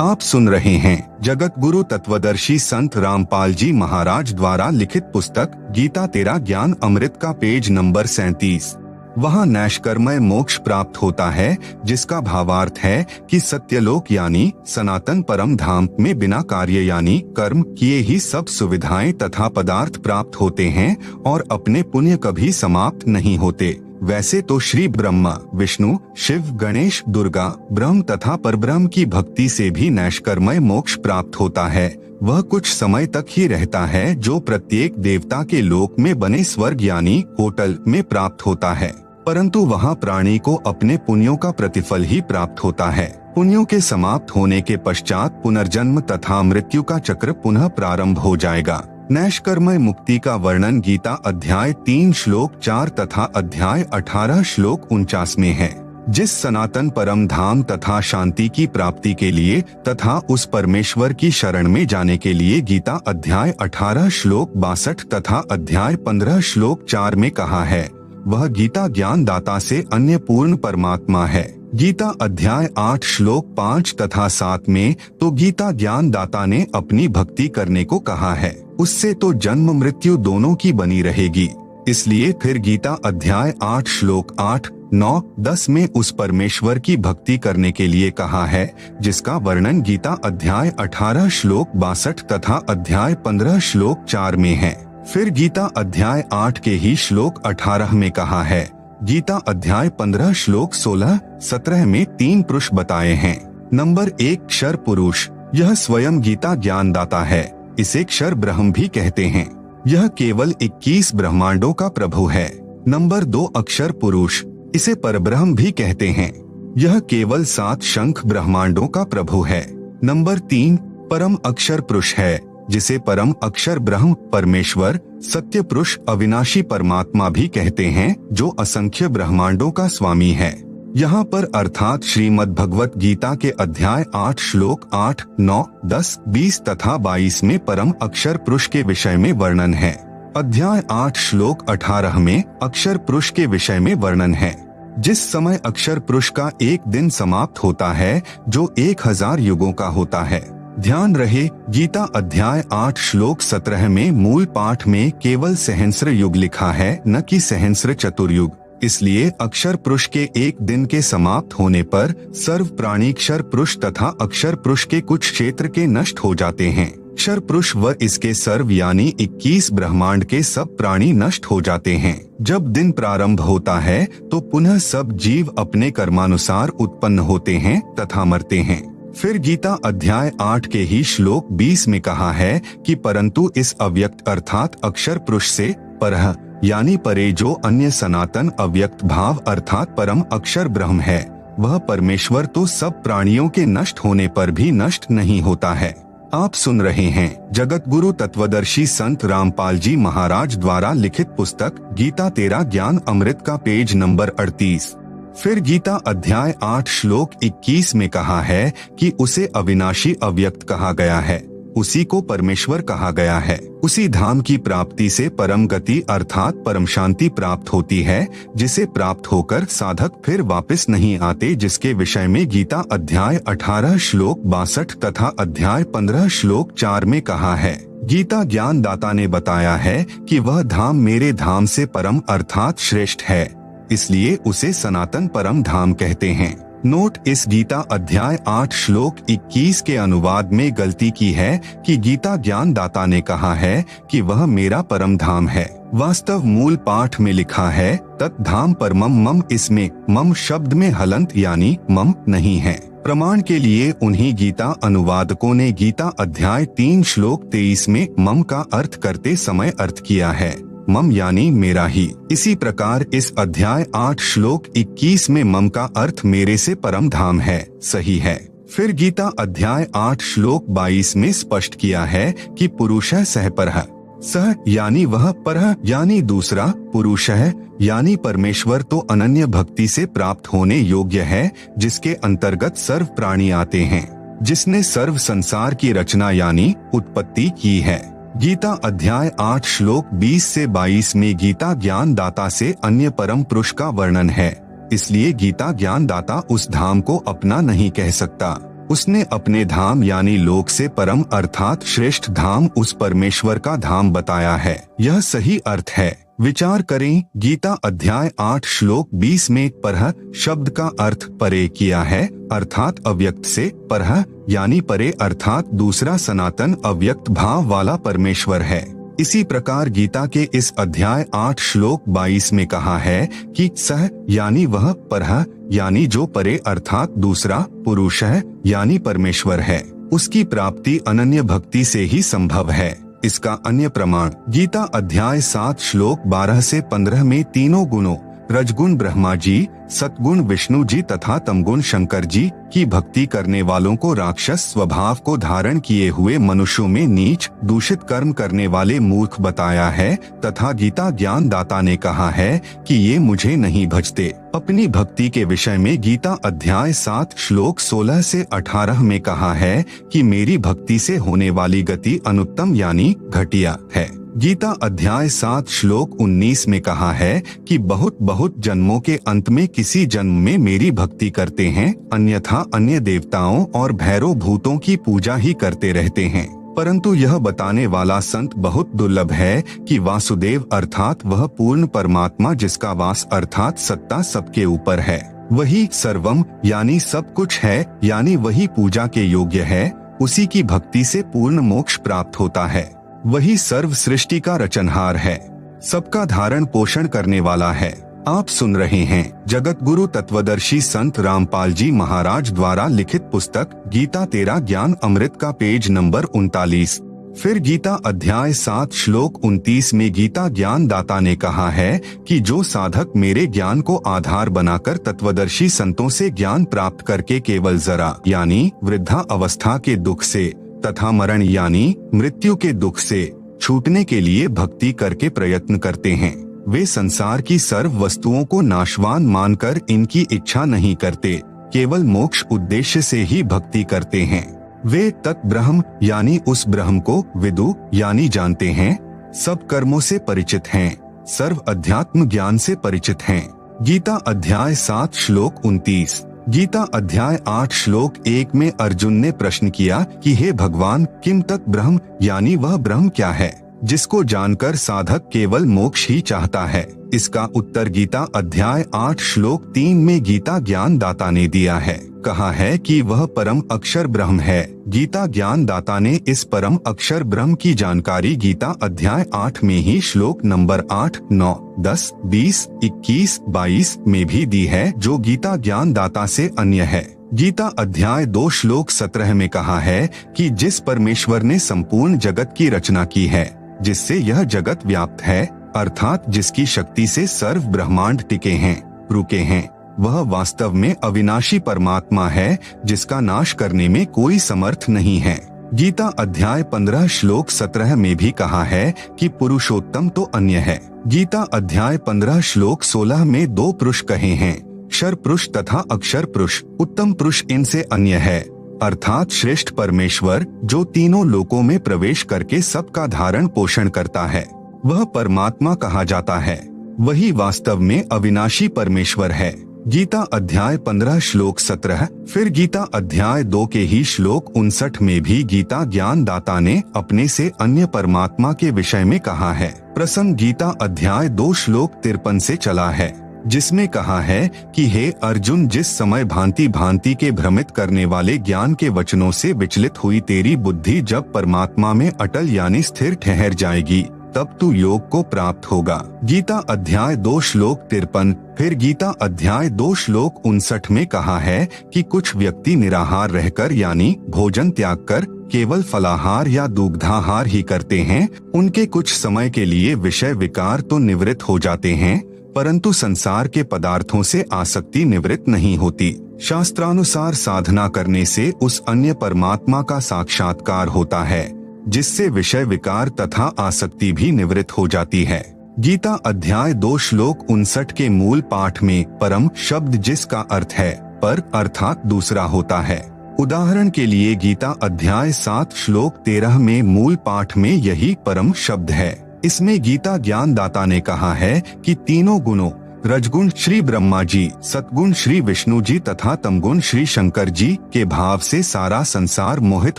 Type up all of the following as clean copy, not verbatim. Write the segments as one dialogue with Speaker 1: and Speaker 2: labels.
Speaker 1: आप सुन रहे हैं जगत गुरु तत्वदर्शी संत रामपाल जी महाराज द्वारा लिखित पुस्तक गीता तेरा ज्ञान अमृत का पेज नंबर 37। वहाँ नैष्कर्मय मोक्ष प्राप्त होता है, जिसका भावार्थ है कि सत्यलोक यानी सनातन परम धाम में बिना कार्य यानी कर्म किए ही सब सुविधाएं तथा पदार्थ प्राप्त होते हैं और अपने पुण्य कभी समाप्त नहीं होते। वैसे तो श्री ब्रह्मा, विष्णु, शिव, गणेश, दुर्गा, ब्रह्म तथा परब्रह्म की भक्ति से भी नैष्कर्मय मोक्ष प्राप्त होता है। वह कुछ समय तक ही रहता है, जो प्रत्येक देवता के लोक में बने स्वर्ग यानी होटल में प्राप्त होता है, परंतु वहाँ प्राणी को अपने पुण्यों का प्रतिफल ही प्राप्त होता है। पुण्यों के समाप्त होने के पश्चात पुनर्जन्म तथा मृत्यु का चक्र पुनः प्रारंभ हो जाएगा। नैष्कर्मय मुक्ति का वर्णन गीता अध्याय 3 श्लोक 4 तथा अध्याय 18 श्लोक 49 में है। जिस सनातन परम धाम तथा शांति की प्राप्ति के लिए तथा उस परमेश्वर की शरण में जाने के लिए गीता अध्याय 18 श्लोक 62 तथा अध्याय 15 श्लोक 4 में कहा है, वह गीता ज्ञान दाता से अन्य पूर्ण परमात्मा है। गीता अध्याय 8 श्लोक 5 तथा 7 में तो गीता ज्ञान दाता ने अपनी भक्ति करने को कहा है, उससे तो जन्म मृत्यु दोनों की बनी रहेगी। इसलिए फिर गीता अध्याय 8 श्लोक 8, 9, 10 में उस परमेश्वर की भक्ति करने के लिए कहा है, जिसका वर्णन गीता अध्याय 18 श्लोक 62 तथा अध्याय 15 श्लोक 4 में है। फिर गीता अध्याय 8 के ही श्लोक 18 में कहा है। गीता अध्याय 15 श्लोक 16, 17 में 3 पुरुष बताए हैं। नंबर 1 क्षर पुरुष, यह स्वयं गीता ज्ञान दाता है। इसे क्षर ब्रह्म भी कहते हैं। यह केवल 21 ब्रह्मांडों का प्रभु है। नंबर 2 अक्षर पुरुष, इसे परब्रह्म भी कहते हैं। यह केवल 7 शंख ब्रह्मांडों का प्रभु है। नंबर 3 परम अक्षर पुरुष है, जिसे परम अक्षर ब्रह्म परमेश्वर सत्य पुरुष अविनाशी परमात्मा भी कहते हैं, जो असंख्य ब्रह्मांडों का स्वामी है। यहाँ पर अर्थात श्रीमद् भगवत गीता के अध्याय 8 श्लोक 8, 9, 10, 20 तथा 22 में परम अक्षर पुरुष के विषय में वर्णन है। अध्याय 8 श्लोक 18 में अक्षर पुरुष के विषय में वर्णन है। जिस समय अक्षर पुरुष का एक दिन समाप्त होता है, जो 1000 युगों का होता है। ध्यान रहे, गीता अध्याय 8 श्लोक 17 में मूल पाठ में केवल सहस्र युग लिखा है, न कि सहस्र चतुर्युग। इसलिए अक्षर पुरुष के एक दिन के समाप्त होने पर सर्व प्राणी क्षर पुरुष तथा अक्षर पुरुष के कुछ क्षेत्र के नष्ट हो जाते हैं। क्षर पुरुष व इसके सर्व यानी 21 ब्रह्मांड के सब प्राणी नष्ट हो जाते हैं। जब दिन प्रारंभ होता है तो पुनः सब जीव अपने कर्मानुसार उत्पन्न होते हैं तथा मरते हैं। फिर गीता अध्याय 8 के ही श्लोक 20 में कहा है कि परंतु इस अव्यक्त अर्थात अक्षर पुरुष से परह यानी परे जो अन्य सनातन अव्यक्त भाव अर्थात परम अक्षर ब्रह्म है, वह परमेश्वर तो सब प्राणियों के नष्ट होने पर भी नष्ट नहीं होता है। आप सुन रहे हैं जगत गुरु तत्वदर्शी संत रामपाल जी महाराज द्वारा लिखित पुस्तक गीता तेरा ज्ञान अमृत का पेज नंबर 38। फिर गीता अध्याय 8 श्लोक 21 में कहा है कि उसे अविनाशी अव्यक्त कहा गया है, उसी को परमेश्वर कहा गया है। उसी धाम की प्राप्ति से परम गति अर्थात परम शांति प्राप्त होती है, जिसे प्राप्त होकर साधक फिर वापस नहीं आते, जिसके विषय में गीता अध्याय 18 श्लोक 62 तथा अध्याय 15 श्लोक 4 में कहा है। गीता ज्ञान दाता ने बताया है कि वह धाम मेरे धाम से परम अर्थात श्रेष्ठ है, इसलिए उसे सनातन परम धाम कहते हैं। नोट, इस गीता अध्याय 8 श्लोक 21 के अनुवाद में गलती की है कि गीता ज्ञान दाता ने कहा है कि वह मेरा परम धाम है। वास्तव मूल पाठ में लिखा है तत् धाम परमम मम, इसमें मम शब्द में हलंत यानी मम नहीं है। प्रमाण के लिए उन्हीं गीता अनुवादकों ने गीता अध्याय 3 श्लोक 23 में मम का अर्थ करते समय अर्थ किया है मम यानी मेरा ही। इसी प्रकार इस अध्याय 8 श्लोक 21 में मम का अर्थ मेरे से परम धाम है, सही है। फिर गीता अध्याय 8 श्लोक 22 में स्पष्ट किया है कि पुरुषः सह परः, सह यानी वह, परः यानी दूसरा, पुरुषः यानी परमेश्वर तो अनन्य भक्ति से प्राप्त होने योग्य है, जिसके अंतर्गत सर्व प्राणी आते हैं, जिसने सर्व संसार की रचना यानी उत्पत्ति की है। गीता अध्याय 8 श्लोक 20 से 22 में गीता ज्ञान दाता से अन्य परम पुरुष का वर्णन है, इसलिए गीता ज्ञान दाता उस धाम को अपना नहीं कह सकता। उसने अपने धाम यानी लोक से परम अर्थात श्रेष्ठ धाम उस परमेश्वर का धाम बताया है। यह सही अर्थ है। विचार करें, गीता अध्याय 8 श्लोक 20 में परह शब्द का अर्थ परे किया है, अर्थात अव्यक्त से परह यानी परे अर्थात दूसरा सनातन अव्यक्त भाव वाला परमेश्वर है। इसी प्रकार गीता के इस अध्याय 8 श्लोक 22 में कहा है कि सह यानी वह, परह यानी जो परे अर्थात दूसरा, पुरुष है यानी परमेश्वर है, उसकी प्राप्ति अनन्य भक्ति से ही संभव है। इसका अन्य प्रमाण गीता अध्याय 7 श्लोक 12 से 15 में तीनों गुणों रजगुण ब्रह्मा जी, सतगुण विष्णु जी तथा तमगुण शंकर जी की भक्ति करने वालों को राक्षस स्वभाव को धारण किए हुए मनुष्यों में नीच दूषित कर्म करने वाले मूर्ख बताया है, तथा गीता ज्ञान दाता ने कहा है कि ये मुझे नहीं भजते। अपनी भक्ति के विषय में गीता अध्याय 7 श्लोक 16 से 18 में कहा है कि मेरी भक्ति से होने वाली गति अनुत्तम यानी घटिया है। गीता अध्याय 7 श्लोक 19 में कहा है कि बहुत बहुत जन्मों के अंत में किसी जन्म में मेरी भक्ति करते हैं, अन्यथा अन्य देवताओं और भैरव भूतों की पूजा ही करते रहते हैं। परंतु यह बताने वाला संत बहुत दुर्लभ है कि वासुदेव अर्थात वह पूर्ण परमात्मा जिसका वास अर्थात सत्ता सबके ऊपर है, वही सर्वम यानी सब कुछ है, यानी वही पूजा के योग्य है, उसी की भक्ति से पूर्ण मोक्ष प्राप्त होता है। वही सर्व सृष्टि का रचनहार है, सबका धारण पोषण करने वाला है। आप सुन रहे हैं जगत गुरु तत्वदर्शी संत रामपाल जी महाराज द्वारा लिखित पुस्तक गीता तेरा ज्ञान अमृत का पेज नंबर 39। फिर गीता अध्याय 7 श्लोक 29 में गीता ज्ञान दाता ने कहा है कि जो साधक मेरे ज्ञान को आधार बनाकर तत्वदर्शी संतों से ज्ञान प्राप्त करके केवल जरा यानी वृद्धा अवस्था के दुख से तथा मरण यानी मृत्यु के दुख से छूटने के लिए भक्ति करके प्रयत्न करते हैं, वे संसार की सर्व वस्तुओं को नाशवान मानकर इनकी इच्छा नहीं करते, केवल मोक्ष उद्देश्य से ही भक्ति करते हैं। वे तत् ब्रह्म यानी उस ब्रह्म को विदु यानी जानते हैं, सब कर्मों से परिचित हैं, सर्व अध्यात्म ज्ञान से परिचित हैं। गीता अध्याय 7 श्लोक 29। गीता अध्याय 8 श्लोक 1 में अर्जुन ने प्रश्न किया कि हे भगवान, किम तत् ब्रह्म यानी वह ब्रह्म क्या है जिसको जानकर साधक केवल मोक्ष ही चाहता है। इसका उत्तर गीता अध्याय 8 श्लोक 3 में गीता ज्ञान दाता ने दिया है। कहा है कि वह परम अक्षर ब्रह्म है। गीता ज्ञान दाता ने इस परम अक्षर ब्रह्म की जानकारी गीता अध्याय 8 में ही श्लोक नंबर 8, 9, 10, 20, 21, 22 में भी दी है, जो गीता ज्ञान दाता से अन्य है। गीता अध्याय 2 श्लोक 17 में कहा है कि जिस परमेश्वर ने संपूर्ण जगत की रचना की है, जिससे यह जगत व्याप्त है, अर्थात जिसकी शक्ति से सर्व ब्रह्मांड टिके हैं, रुके हैं, वह वास्तव में अविनाशी परमात्मा है, जिसका नाश करने में कोई समर्थ नहीं है। गीता अध्याय 15 श्लोक 17 में भी कहा है कि पुरुषोत्तम तो अन्य है। गीता अध्याय 15 श्लोक 16 में 2 पुरुष कहे हैं, क्षर पुरुष तथा अक्षर पुरुष। उत्तम पुरुष इनसे अन्य है, अर्थात श्रेष्ठ परमेश्वर, जो तीनों लोकों में प्रवेश करके सबका धारण पोषण करता है, वह परमात्मा कहा जाता है। वही वास्तव में अविनाशी परमेश्वर है। गीता अध्याय 15 श्लोक 17। फिर गीता अध्याय 2 के ही श्लोक 59 में भी गीता ज्ञान दाता ने अपने से अन्य परमात्मा के विषय में कहा है। प्रसंग गीता अध्याय 2 श्लोक 53 से चला है, जिसमें कहा है कि हे अर्जुन, जिस समय भांति भांति के भ्रमित करने वाले ज्ञान के वचनों से विचलित हुई तेरी बुद्धि जब परमात्मा में अटल यानी स्थिर ठहर जाएगी, तब तू योग को प्राप्त होगा। गीता अध्याय 2 श्लोक 53। फिर गीता अध्याय 2 श्लोक 59 में कहा है कि कुछ व्यक्ति निराहार रहकर यानी भोजन त्याग कर केवल फलाहार या दुग्धाहार ही करते हैं। उनके कुछ समय के लिए विषय विकार तो निवृत्त हो जाते हैं, परंतु संसार के पदार्थों से आसक्ति निवृत्त नहीं होती। शास्त्रानुसार साधना करने से उस अन्य परमात्मा का साक्षात्कार होता है, जिससे विषय विकार तथा आसक्ति भी निवृत्त हो जाती है। गीता अध्याय 2 श्लोक 59 के मूल पाठ में परम शब्द जिसका अर्थ है पर अर्थात दूसरा होता है। उदाहरण के लिए गीता अध्याय 7 श्लोक 13 में मूल पाठ में यही परम शब्द है। इसमें गीता ज्ञान दाता ने कहा है कि तीनों गुणों रजगुण श्री ब्रह्मा जी, सतगुण श्री विष्णु जी तथा तमगुण श्री शंकर जी के भाव से सारा संसार मोहित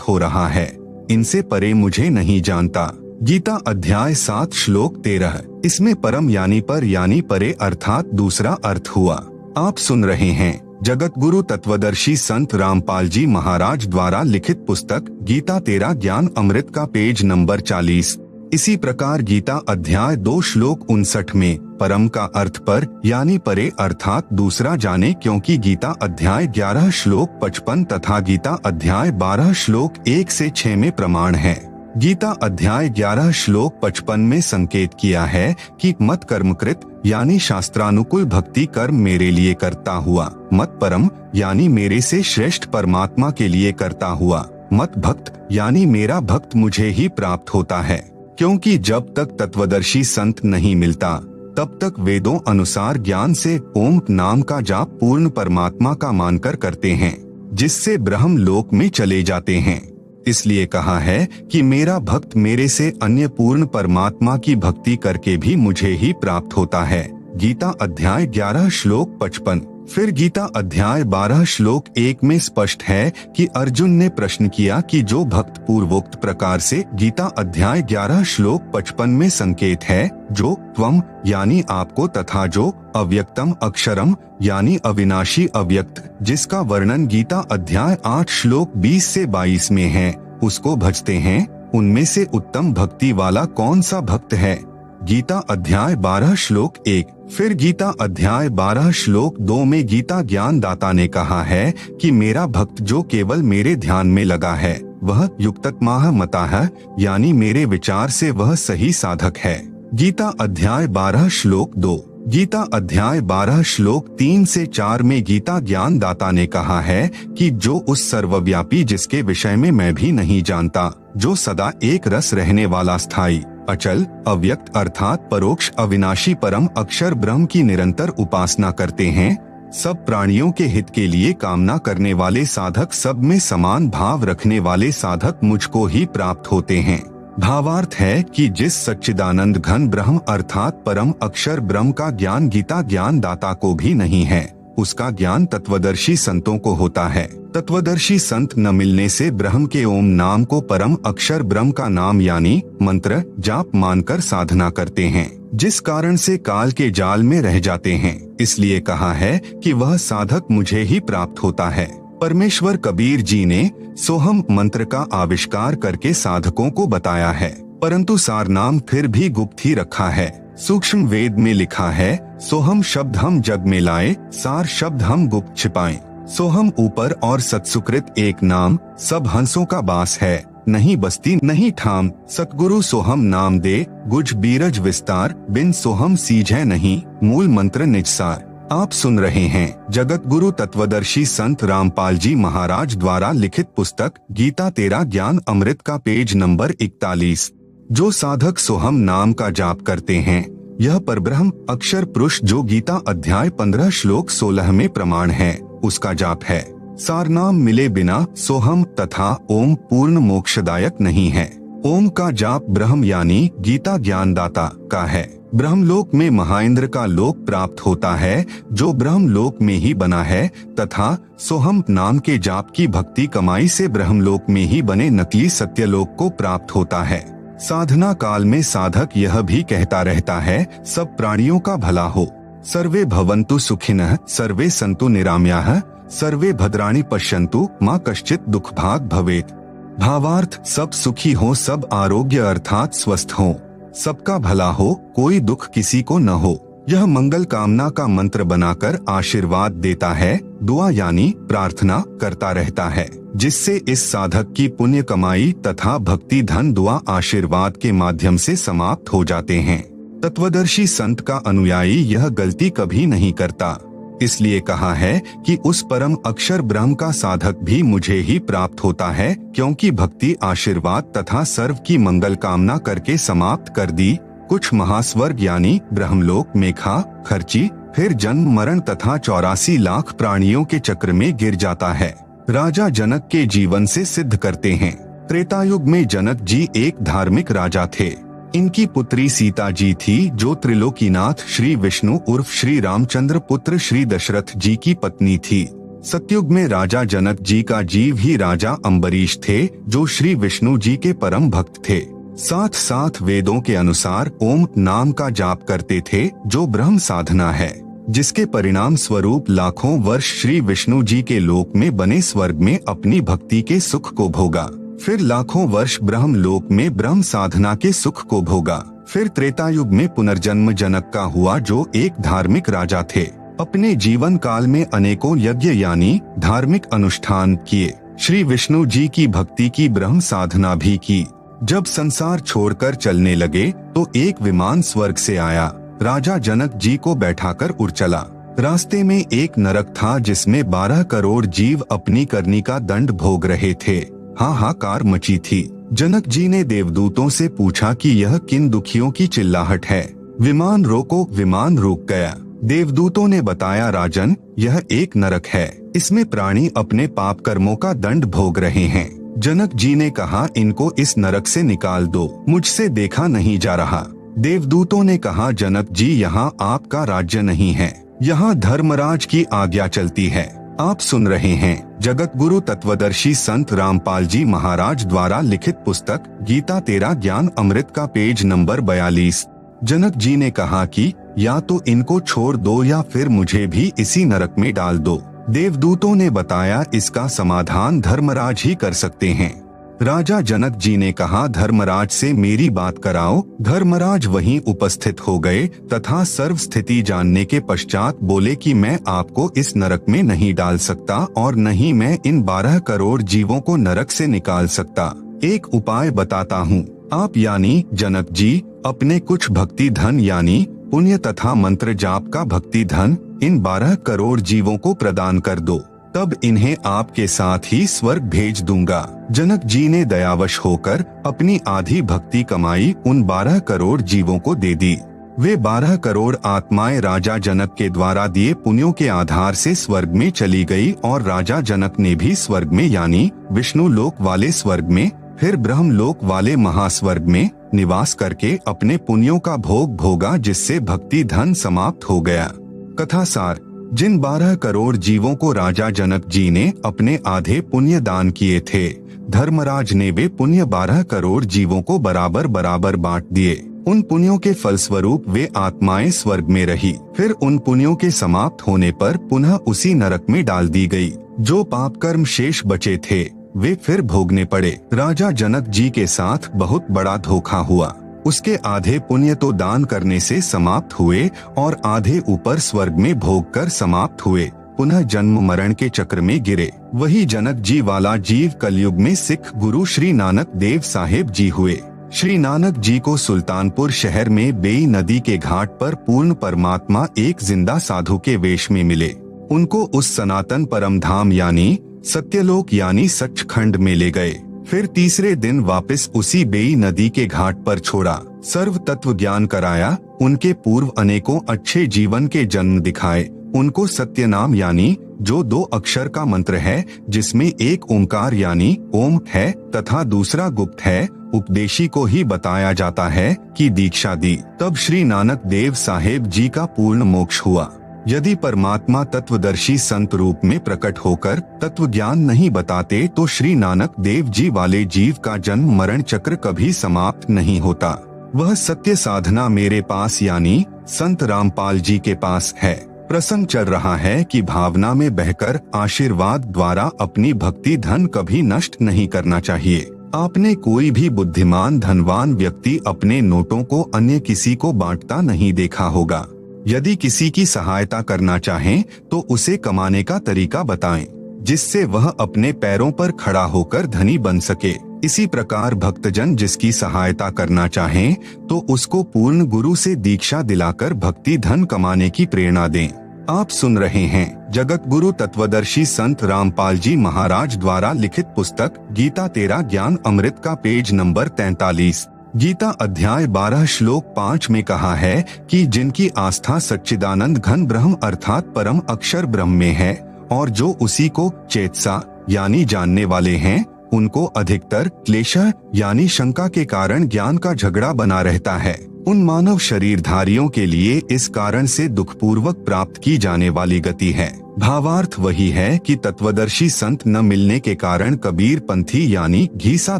Speaker 1: हो रहा है। इनसे परे मुझे नहीं जानता। गीता अध्याय 7 श्लोक 13। इसमें परम यानी पर यानी परे अर्थात दूसरा अर्थ हुआ। आप सुन रहे हैं जगत गुरु तत्वदर्शी संत रामपाल जी महाराज द्वारा लिखित पुस्तक गीता तेरा ज्ञान अमृत का पेज नंबर 40। इसी प्रकार गीता अध्याय 2 श्लोक 59 में परम का अर्थ पर यानी परे अर्थात दूसरा जाने, क्योंकि गीता अध्याय 11 श्लोक 55 तथा गीता अध्याय 12 श्लोक 1 से 6 में प्रमाण है। गीता अध्याय 11 श्लोक 55 में संकेत किया है कि मत कर्मकृत यानी शास्त्रानुकूल भक्ति कर्म मेरे लिए करता हुआ, मत परम यानी मेरे से श्रेष्ठ परमात्मा के लिए करता हुआ, मत भक्त यानी मेरा भक्त मुझे ही प्राप्त होता है। क्योंकि जब तक तत्वदर्शी संत नहीं मिलता तब तक वेदों अनुसार ज्ञान से ओम नाम का जाप पूर्ण परमात्मा का मानकर करते हैं, जिससे ब्रह्म लोक में चले जाते हैं। इसलिए कहा है कि मेरा भक्त मेरे से अन्य पूर्ण परमात्मा की भक्ति करके भी मुझे ही प्राप्त होता है। गीता अध्याय 11 श्लोक 55। फिर गीता अध्याय 12 श्लोक 1 में स्पष्ट है कि अर्जुन ने प्रश्न किया कि जो भक्त पूर्वोक्त प्रकार से, गीता अध्याय 11 श्लोक 55 में संकेत है, जो त्वम यानी आपको तथा जो अव्यक्तम अक्षरम यानी अविनाशी अव्यक्त, जिसका वर्णन गीता अध्याय 8 श्लोक 20 से 22 में है, उसको भजते हैं, उनमें से उत्तम भक्ति वाला कौन सा भक्त है। गीता अध्याय 12 श्लोक 1। फिर गीता अध्याय 12 श्लोक 2 में गीता ज्ञान दाता ने कहा है कि मेरा भक्त जो केवल मेरे ध्यान में लगा है वह युक्ततमाह मताह यानी मेरे विचार से वह सही साधक है। गीता अध्याय 12 श्लोक 2। गीता अध्याय 12 श्लोक 3 से 4 में गीता ज्ञान दाता ने कहा है कि जो उस सर्वव्यापी जिसके विषय में मैं भी नहीं जानता, जो सदा एक रस रहने वाला स्थायी अचल अव्यक्त अर्थात परोक्ष अविनाशी परम अक्षर ब्रह्म की निरंतर उपासना करते हैं, सब प्राणियों के हित के लिए कामना करने वाले साधक, सब में समान भाव रखने वाले साधक मुझको ही प्राप्त होते हैं। भावार्थ है कि जिस सच्चिदानंद घन ब्रह्म अर्थात परम अक्षर ब्रह्म का ज्ञान गीता ज्ञान दाता को भी नहीं है, उसका ज्ञान तत्वदर्शी संतों को होता है। तत्वदर्शी संत न मिलने से ब्रह्म के ओम नाम को परम अक्षर ब्रह्म का नाम यानी मंत्र जाप मानकर साधना करते हैं, जिस कारण से काल के जाल में रह जाते हैं। इसलिए कहा है कि वह साधक मुझे ही प्राप्त होता है। परमेश्वर कबीर जी ने सोहम मंत्र का आविष्कार करके साधकों को बताया है, परंतु सार नाम फिर भी गुप्त ही रखा है। सूक्ष्म वेद में लिखा है, सोहम शब्द हम जग में लाए, सार शब्द हम गुप्त छिपाएं। सोहम ऊपर और सत्सुकृत एक नाम, सब हंसों का बास है, नहीं बस्ती नहीं ठाम, सतगुरु सोहम नाम दे, गुज बीरज विस्तार, बिन सोहम सीझै नहीं, मूल मंत्र निजसार। आप सुन रहे हैं जगत गुरु तत्वदर्शी संत रामपाल जी महाराज द्वारा लिखित पुस्तक गीता तेरा ज्ञान अमृत का पेज नंबर 41। जो साधक सोहम नाम का जाप करते हैं, यह परब्रह्म अक्षर पुरुष जो गीता अध्याय 15 श्लोक 16 में प्रमाण है, उसका जाप है। सार नाम मिले बिना सोहम तथा ओम पूर्ण मोक्षदायक नहीं है। ओम का जाप ब्रह्म यानी गीता ज्ञानदाता का है। ब्रह्मलोक में महाइंद्र का लोक प्राप्त होता है जो ब्रह्मलोक में ही बना है, तथा सोहम नाम के जाप की भक्ति कमाई से ब्रह्मलोक में ही बने नकली सत्यलोक को प्राप्त होता है। साधना काल में साधक यह भी कहता रहता है, सब प्राणियों का भला हो, सर्वे भवन्तु सुखिनः, सर्वे सन्तु निरामयाः, सर्वे भद्राणि पश्यन्तु, मा कश्चित् दुख भाग भवेत्। भावार्थ सब सुखी हो, सब आरोग्य अर्थात स्वस्थ हो, सबका भला हो, कोई दुख किसी को न हो। यह मंगल कामना का मंत्र बनाकर आशीर्वाद देता है, दुआ यानी प्रार्थना करता रहता है, जिससे इस साधक की पुण्य कमाई तथा भक्ति धन दुआ आशीर्वाद के माध्यम से समाप्त हो जाते हैं। तत्वदर्शी संत का अनुयायी यह गलती कभी नहीं करता। इसलिए कहा है कि उस परम अक्षर ब्रह्म का साधक भी मुझे ही प्राप्त होता है, क्योंकि भक्ति आशीर्वाद तथा सर्व की मंगल कामना करके समाप्त कर दी। कुछ महास्वर्ग यानी ब्रह्मलोक में खा खर्ची, फिर जन्म मरण तथा 84 लाख प्राणियों के चक्र में गिर जाता है। राजा जनक के जीवन से सिद्ध करते हैं। त्रेतायुग में जनक जी एक धार्मिक राजा थे। इनकी पुत्री सीता जी थी जो त्रिलोकीनाथ श्री विष्णु उर्फ श्री रामचंद्र पुत्र श्री दशरथ जी की पत्नी थी। सतयुग में राजा जनक जी का जीव ही राजा अम्बरीश थे जो श्री विष्णु जी के परम भक्त थे। साथ साथ वेदों के अनुसार ओम नाम का जाप करते थे जो ब्रह्म साधना है, जिसके परिणाम स्वरूप लाखों वर्ष श्री विष्णु जी के लोक में बने स्वर्ग में अपनी भक्ति के सुख को भोगा। फिर लाखों वर्ष ब्रह्म लोक में ब्रह्म साधना के सुख को भोगा। फिर त्रेता युग में पुनर्जन्म जनक का हुआ जो एक धार्मिक राजा थे। अपने जीवन काल में अनेकों यज्ञ यानी धार्मिक अनुष्ठान किए, श्री विष्णु जी की भक्ति की, ब्रह्म साधना भी की। जब संसार छोड़कर चलने लगे तो एक विमान स्वर्ग से आया, राजा जनक जी को बैठाकर उड़ चला। रास्ते में एक नरक था जिसमें 12 करोड़ जीव अपनी करनी का दंड भोग रहे थे। हाहाकार मची थी। जनक जी ने देवदूतों से पूछा कि यह किन दुखियों की चिल्लाहट है। विमान रोको। विमान रुक गया। देवदूतों ने बताया, राजन, यह एक नरक है, इसमें प्राणी अपने पाप कर्मों का दंड भोग रहे हैं। जनक जी ने कहा, इनको इस नरक से निकाल दो, मुझसे देखा नहीं जा रहा। देवदूतों ने कहा, जनक जी, यहाँ आपका राज्य नहीं है, यहाँ धर्मराज की आज्ञा चलती है। आप सुन रहे हैं जगत गुरु तत्वदर्शी संत रामपाल जी महाराज द्वारा लिखित पुस्तक गीता तेरा ज्ञान अमृत का पेज नंबर 42। जनक जी ने कहा कि या तो इनको छोड़ दो या फिर मुझे भी इसी नरक में डाल दो। देवदूतों ने बताया, इसका समाधान धर्मराज ही कर सकते हैं। राजा जनक जी ने कहा, धर्मराज से मेरी बात कराओ। धर्मराज वहीं उपस्थित हो गए तथा सर्व स्थिति जानने के पश्चात बोले कि मैं आपको इस नरक में नहीं डाल सकता और न ही मैं इन 12 करोड़ जीवों को नरक से निकाल सकता। एक उपाय बताता हूँ। आप यानी जनक जी अपने कुछ भक्ति धन यानी पुण्य तथा मंत्र जाप का भक्ति धन इन 12 करोड़ जीवों को प्रदान कर दो, तब इन्हें आपके साथ ही स्वर्ग भेज दूंगा। जनक जी ने दयावश होकर अपनी आधी भक्ति कमाई उन 12 करोड़ जीवों को दे दी। वे 12 करोड़ आत्माएं राजा जनक के द्वारा दिए पुण्यों के आधार से स्वर्ग में चली गई और राजा जनक ने भी स्वर्ग में यानी विष्णु लोक वाले स्वर्ग में, फिर ब्रह्म लोक वाले महास्वर्ग में निवास करके अपने पुण्यों का भोग भोगा, जिससे भक्ति धन समाप्त हो गया। कथा सार, जिन 12 करोड़ जीवों को राजा जनक जी ने अपने आधे पुण्य दान किए थे, धर्मराज ने वे पुण्य 12 करोड़ जीवों को बराबर बराबर बांट दिए। उन पुण्यों के फलस्वरूप वे आत्माएं स्वर्ग में रही। फिर उन पुण्यों के समाप्त होने पर पुनः उसी नरक में डाल दी गई। जो पाप कर्म शेष बचे थे वे फिर भोगने पड़े। राजा जनक जी के साथ बहुत बड़ा धोखा हुआ। उसके आधे पुण्य तो दान करने से समाप्त हुए और आधे ऊपर स्वर्ग में भोग कर समाप्त हुए, पुनः जन्म मरण के चक्र में गिरे। वही जनक जी वाला जीव कलयुग में सिख गुरु श्री नानक देव साहेब जी हुए। श्री नानक जी को सुल्तानपुर शहर में बेई नदी के घाट पर पूर्ण परमात्मा एक जिंदा साधु के वेश में मिले। उनको उस सनातन परम धाम यानी सत्यलोक यानी सचखंड में ले गए। फिर तीसरे दिन वापस उसी बेई नदी के घाट पर छोड़ा, सर्व तत्व ज्ञान कराया, उनके पूर्व अनेकों अच्छे जीवन के जन्म दिखाए, उनको सत्य नाम यानी जो 2 अक्षर का मंत्र है, जिसमें एक ओंकार यानी ओम है तथा दूसरा गुप्त है, उपदेशी को ही बताया जाता है कि दीक्षा दी। तब श्री नानक देव साहेब जी का पूर्ण मोक्ष हुआ। यदि परमात्मा तत्वदर्शी संत रूप में प्रकट होकर तत्व ज्ञान नहीं बताते तो श्री नानक देव जी वाले जीव का जन्म मरण चक्र कभी समाप्त नहीं होता। वह सत्य साधना मेरे पास यानी संत रामपाल जी के पास है। प्रसंग चल रहा है कि भावना में बहकर आशीर्वाद द्वारा अपनी भक्ति धन कभी नष्ट नहीं करना चाहिए। आपने कोई भी बुद्धिमान धनवान व्यक्ति अपने नोटों को अन्य किसी को बांटता नहीं देखा होगा। यदि किसी की सहायता करना चाहें तो उसे कमाने का तरीका बताएं, जिससे वह अपने पैरों पर खड़ा होकर धनी बन सके। इसी प्रकार भक्तजन जिसकी सहायता करना चाहें तो उसको पूर्ण गुरु से दीक्षा दिलाकर भक्ति धन कमाने की प्रेरणा दें। आप सुन रहे हैं जगत गुरु तत्वदर्शी संत रामपाल जी महाराज द्वारा लिखित पुस्तक गीता तेरा ज्ञान अमृत का पेज नंबर 43। गीता अध्याय 12 श्लोक 5 में कहा है कि जिनकी आस्था सच्चिदानंद घन ब्रह्म अर्थात परम अक्षर ब्रह्म में है और जो उसी को चेतसा यानी जानने वाले हैं, उनको अधिकतर क्लेश यानी शंका के कारण ज्ञान का झगड़ा बना रहता है। उन मानव शरीरधारियों के लिए इस कारण से दुखपूर्वक प्राप्त की जाने वाली गति है। भावार्थ वही है कि तत्वदर्शी संत न मिलने के कारण कबीर पंथी यानी घीसा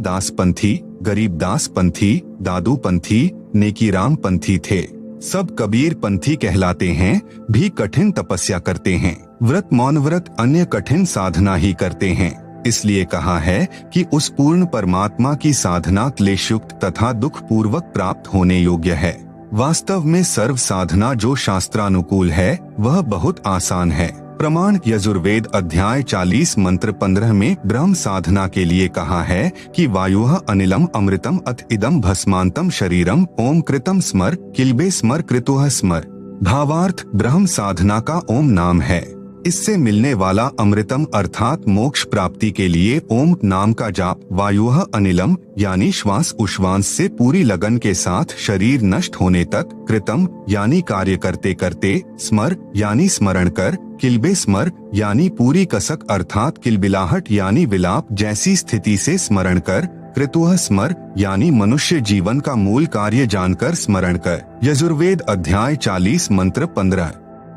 Speaker 1: दास पंथी, गरीबदास पंथी, दादू पंथी, नेकीराम पंथी थे। सब कबीर पंथी कहलाते हैं, भी कठिन तपस्या करते हैं, व्रत मौन व्रत अन्य कठिन साधना ही करते हैं। इसलिए कहा है कि उस पूर्ण परमात्मा की साधना क्लेशयुक्त तथा दुख पूर्वक प्राप्त होने योग्य है। वास्तव में सर्व साधना जो शास्त्रानुकूल है वह बहुत आसान है। प्रमाण यजुर्वेद अध्याय 40 मंत्र 15 में ब्रह्म साधना के लिए कहा है कि वायुः अनिलम अमृतम अथ इदम भस्मांतम शरीरम ओम कृतम स्मर किल्बे स्मर कृतुः स्मर। भावार्थ ब्रह्म साधना का ओम नाम है। इससे मिलने वाला अमृतम अर्थात मोक्ष प्राप्ति के लिए ओम नाम का जाप, वायुः अनिलम यानी श्वास उश्वास से पूरी लगन के साथ शरीर नष्ट होने तक, कृतम यानी कार्य करते करते, स्मर यानी स्मरण कर, किल्बे स्मर यानी पूरी कसक अर्थात किलबिलाहट यानी विलाप जैसी स्थिति से स्मरण कर, कृतुः स्मर यानी मनुष्य जीवन का मूल कार्य जानकर स्मरण कर। यजुर्वेद अध्याय 40 मंत्र 15।